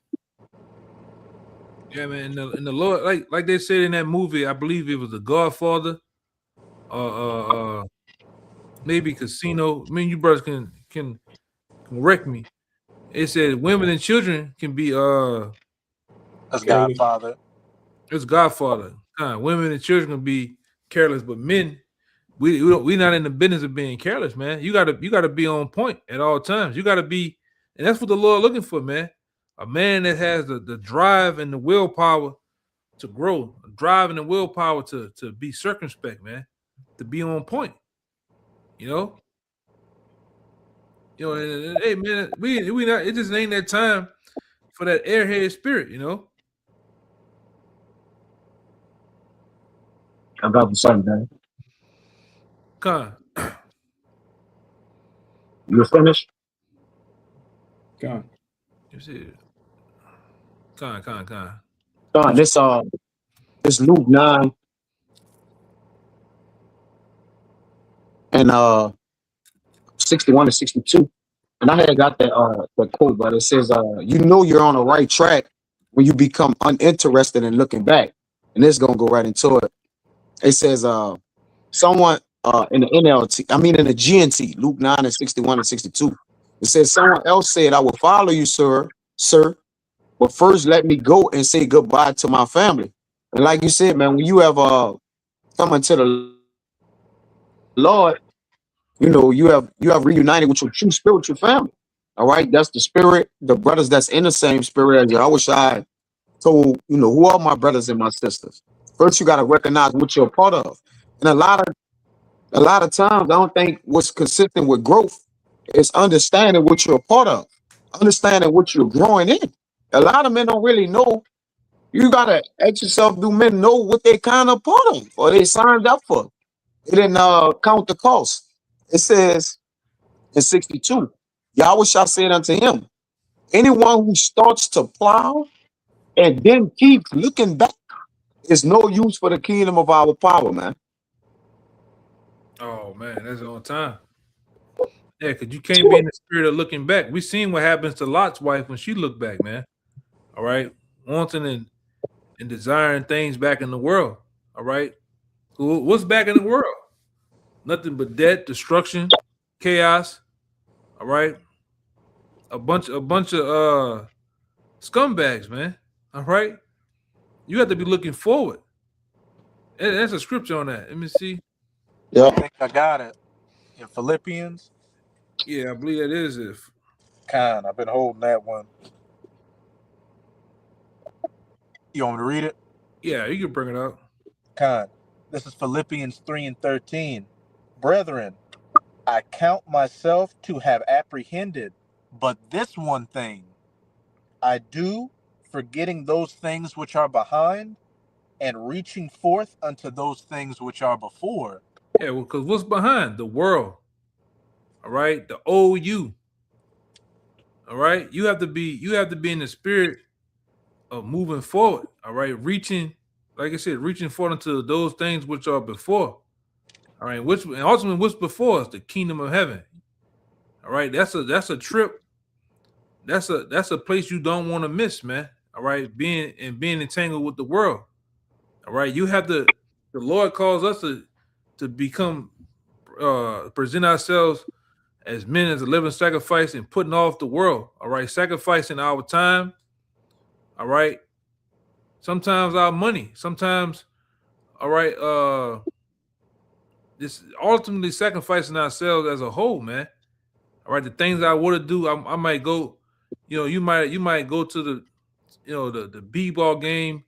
Yeah, man. And the Lord, like they said in that movie, I believe it was The Godfather, maybe Casino. I mean, you brothers can correct me. It said women and children can be That's Godfather. It's Godfather. Women and children can be careless, but men, we not in the business of being careless, man. You gotta be on point at all times. You gotta be, and that's what the Lord looking for, man. A man that has the drive and the willpower to grow, drive and the willpower to be circumspect, man, to be on point. And, hey, man, we not. It just ain't that time for that airhead spirit, About the same, man. You finished? Con. You see, This Luke 9 and 61 and 62. And I had got that quote, but it says, you're on the right track when you become uninterested in looking back. And this is gonna go right into it. It says, someone in the NLT, in the GNT, Luke 9 and 61 and 62. It says, someone else said, I will follow you, sir, but first let me go and say goodbye to my family. And like you said, man, when you have come into the Lord, you have reunited with your true spiritual family. All right, that's the spirit, the brothers that's in the same spirit as you. I wish I told, who are my brothers and my sisters. First, you got to recognize what you're a part of. And a lot of A lot of times, I don't think what's consistent with growth is understanding what you're a part of, understanding what you're growing in. A lot of men don't really know. You gotta ask yourself, do men know what they kind of part of or they signed up for? It didn't count the cost. It says in 62, Yahweh shall say unto him, anyone who starts to plow and then keeps looking back is no use for the kingdom of our power, man. Oh man, that's on time. Yeah, because you can't be in the spirit of looking back. We seen what happens to Lot's wife when she looked back, man. All right, wanting and desiring things back in the world. All right, what's back in the world? Nothing but death, destruction, chaos. All right, a bunch of scumbags, man. All right, you have to be looking forward. That's a scripture on that. Let me see. Yeah, I think I got it in Philippians. Yeah, I believe that is it. I've been holding that one. You want me to read it? Yeah, you can bring it up. This is Philippians 3:13. Brethren, I count myself to have apprehended, but this one thing I do, forgetting those things which are behind, and reaching forth unto those things which are before. Yeah, well, because what's behind the world? All right, the old you. All right, you have to be in the spirit of moving forward. All right, reaching, like I said, reaching forward into those things which are before. All right, which and ultimately what's before us, the kingdom of heaven. All right, that's a trip. That's a place you don't want to miss, man. All right, being entangled with the world. All right, you have to. The Lord calls us to become, present ourselves as men as a living sacrifice and putting off the world. All right, sacrificing our time. All right, sometimes our money. Sometimes, all right, this ultimately sacrificing ourselves as a whole, man. All right, the things I would do, I might go. You might go to the b-ball game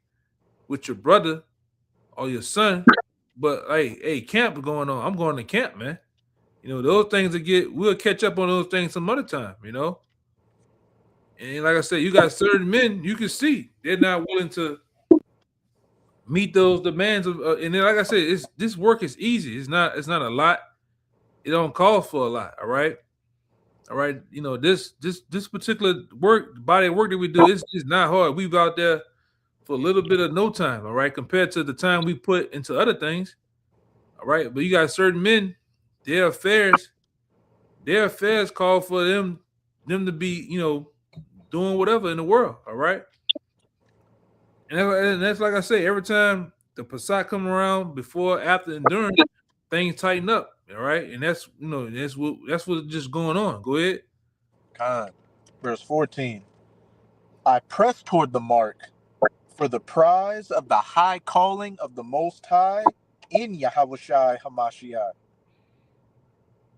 with your brother or your son, but hey, camp going on. I'm going to camp, man. Those things we'll catch up on those things some other time, And like I said, you got certain men you can see they're not willing to meet those demands of, and then like I said, this work is easy. It's not a lot. It don't call for a lot. All right. This particular body of work that we do is not hard. We've out there for a little bit of no time. All right, compared to the time we put into other things. All right, but you got certain men, their affairs call for them to be, doing whatever in the world. All right, and that's like I say, every time the Passat come around, before, after, and during, things tighten up. All right, and that's what's just going on. Go ahead. Verse 14. I press toward the mark for the prize of the high calling of the Most High in Yahushua HaMashiach.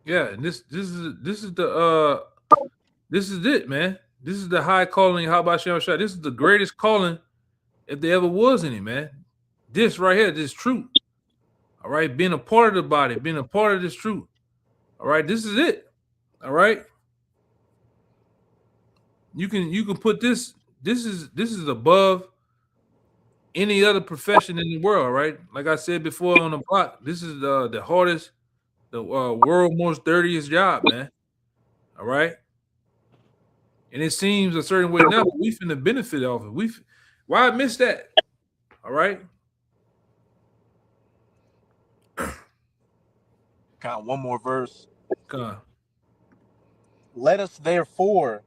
Yeah, and this is it, man. This is the high calling. How about Shah? This is the greatest calling if there ever was any, man. This right here, this truth. All right, being a part of the body, being a part of this truth. All right, this is it. All right, you can put this. This is above any other profession in the world. Right, like I said before on the block, this is the hardest, the world most dirtiest job, man. All right. And it seems a certain way now, but we finna benefit off it. Why I missed that? All right. One more verse. Come on. Let us therefore,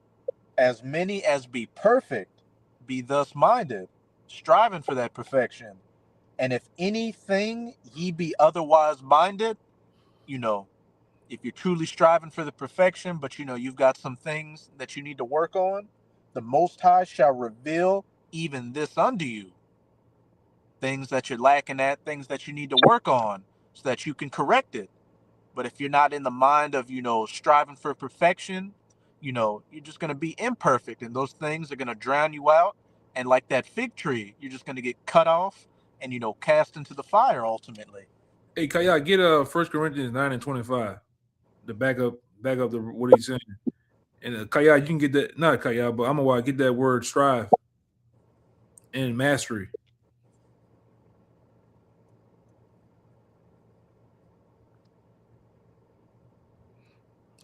as many as be perfect, be thus minded, striving for that perfection. And if anything ye be otherwise minded, if you're truly striving for the perfection, but you've got some things that you need to work on, the Most High shall reveal even this unto you. Things that you're lacking at, things that you need to work on so that you can correct it. But if you're not in the mind of, striving for perfection, you're just going to be imperfect, and those things are going to drown you out. And like that fig tree, you're just going to get cut off and, cast into the fire ultimately. Hey, Kaya, get 1 Corinthians 9:25. The back up the what he's saying. And Kaya, you can get that. Not Kaya, but I'm gonna get that word strive and mastery.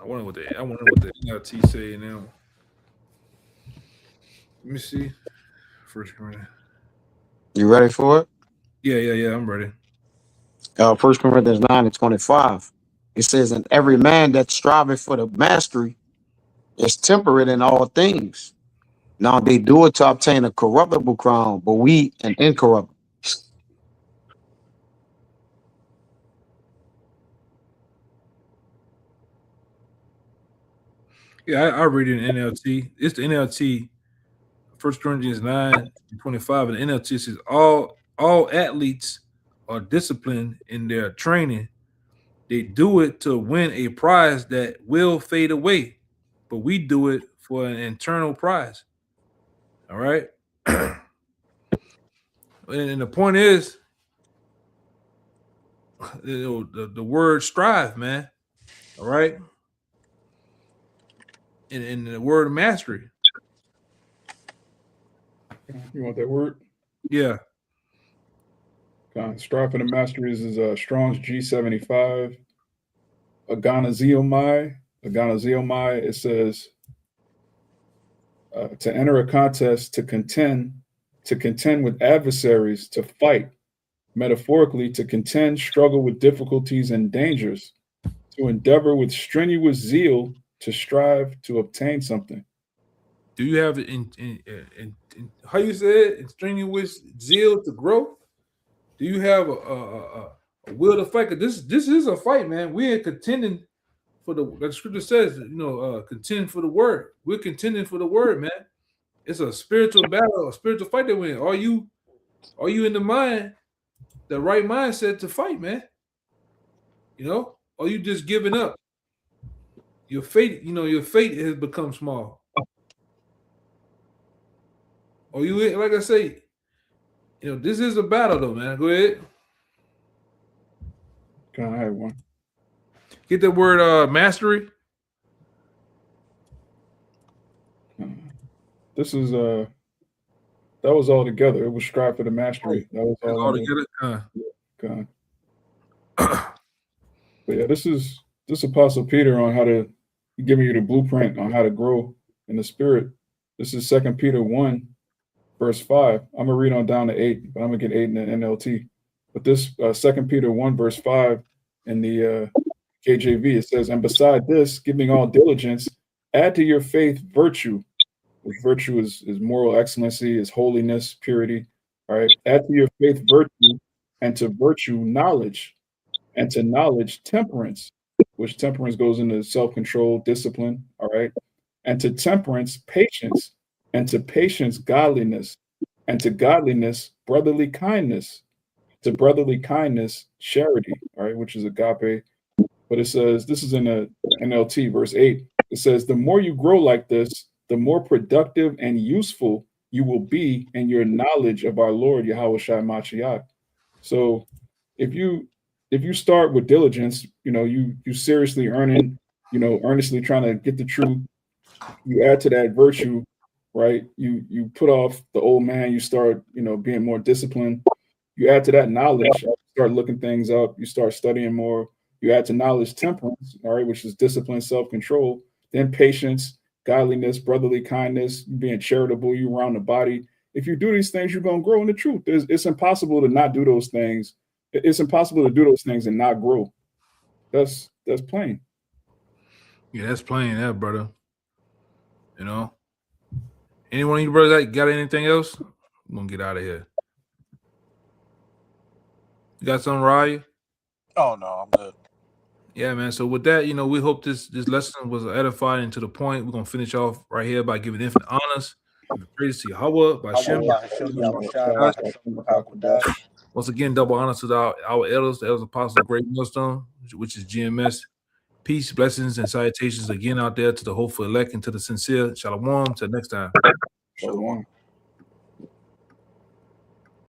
I wonder what the NLT say now. Let me see. 1 Corinthians. You ready for it? Yeah. I'm ready. 1 Corinthians 9:25. It says, and every man that striveth for the mastery is temperate in all things. Now they do it to obtain a corruptible crown, but we an incorruptible. Yeah, I read it in NLT. It's the NLT, 1 Corinthians 9:25. And the NLT says all athletes are disciplined in their training. They do it to win a prize that will fade away, but we do it for an eternal prize. All right. And the point is, the word strive, man. All right. And the word mastery. You want that word? Yeah. Strive for the masteries is Strong's G75. Aganaziomai. It says to enter a contest, to contend with adversaries, to fight, metaphorically, to contend, struggle with difficulties and dangers, to endeavor with strenuous zeal, to strive to obtain something. Do you have in how you said in strenuous zeal to grow? Do you have a will to fight? This is a fight, man. We are contending for the scripture says, contend for the word. We're contending for the word, man. It's a spiritual battle, a spiritual fight that we're in. Are you in the right mindset to fight, man? Or are you just giving up? Your fate has become small. Or you, like I say, this is a battle though, man. Go ahead. Can I have one? Get the word mastery. This is that was all together. It was strive for the mastery. That was all together. But yeah, this is Apostle Peter on how to giving you the blueprint on how to grow in the spirit. This is 2 Peter 1, verse 5. I'm gonna read on down to 8, but I'm gonna get 8 in the NLT. But this 2 Peter 1, verse 5 in the KJV, it says, and beside this, giving all diligence, add to your faith virtue, which virtue is moral excellency, is holiness, purity. All right. Add to your faith virtue, and to virtue knowledge, and to knowledge temperance, which temperance goes into self-control, discipline. All right. And to temperance patience, and to patience godliness, and to godliness brotherly kindness, to brotherly kindness charity. All right, which is agape. But it says, this is in the NLT, verse 8. It says, the more you grow like this, the more productive and useful you will be in your knowledge of our Lord Yahushua Mashiach. So if you start with diligence, you seriously earning, earnestly trying to get the truth, you add to that virtue, right? You put off the old man, you start, being more disciplined. You add to that knowledge, you start looking things up, you start studying more. You add to knowledge temperance, all right, which is discipline, self-control, then patience, godliness, brotherly kindness, being charitable, you around the body. If you do these things, you're going to grow in the truth. It's impossible to not do those things. It's impossible to do those things and not grow. That's plain. Yeah, that's plain, that brother. Anyone of you brothers got anything else? I'm going to get out of here. You got something, Raya? Oh, no, I'm good. Yeah, man. So with that, we hope this lesson was edifying and to the point. We're gonna finish off right here by giving infinite honors, praise to Yahweh, by Shem. Once again, double honors to our elders, the elders apostles of Great Millstone, which is GMS. Peace, blessings, and salutations again out there to the hopeful elect and to the sincere. Shalom. Till next time. Shalom.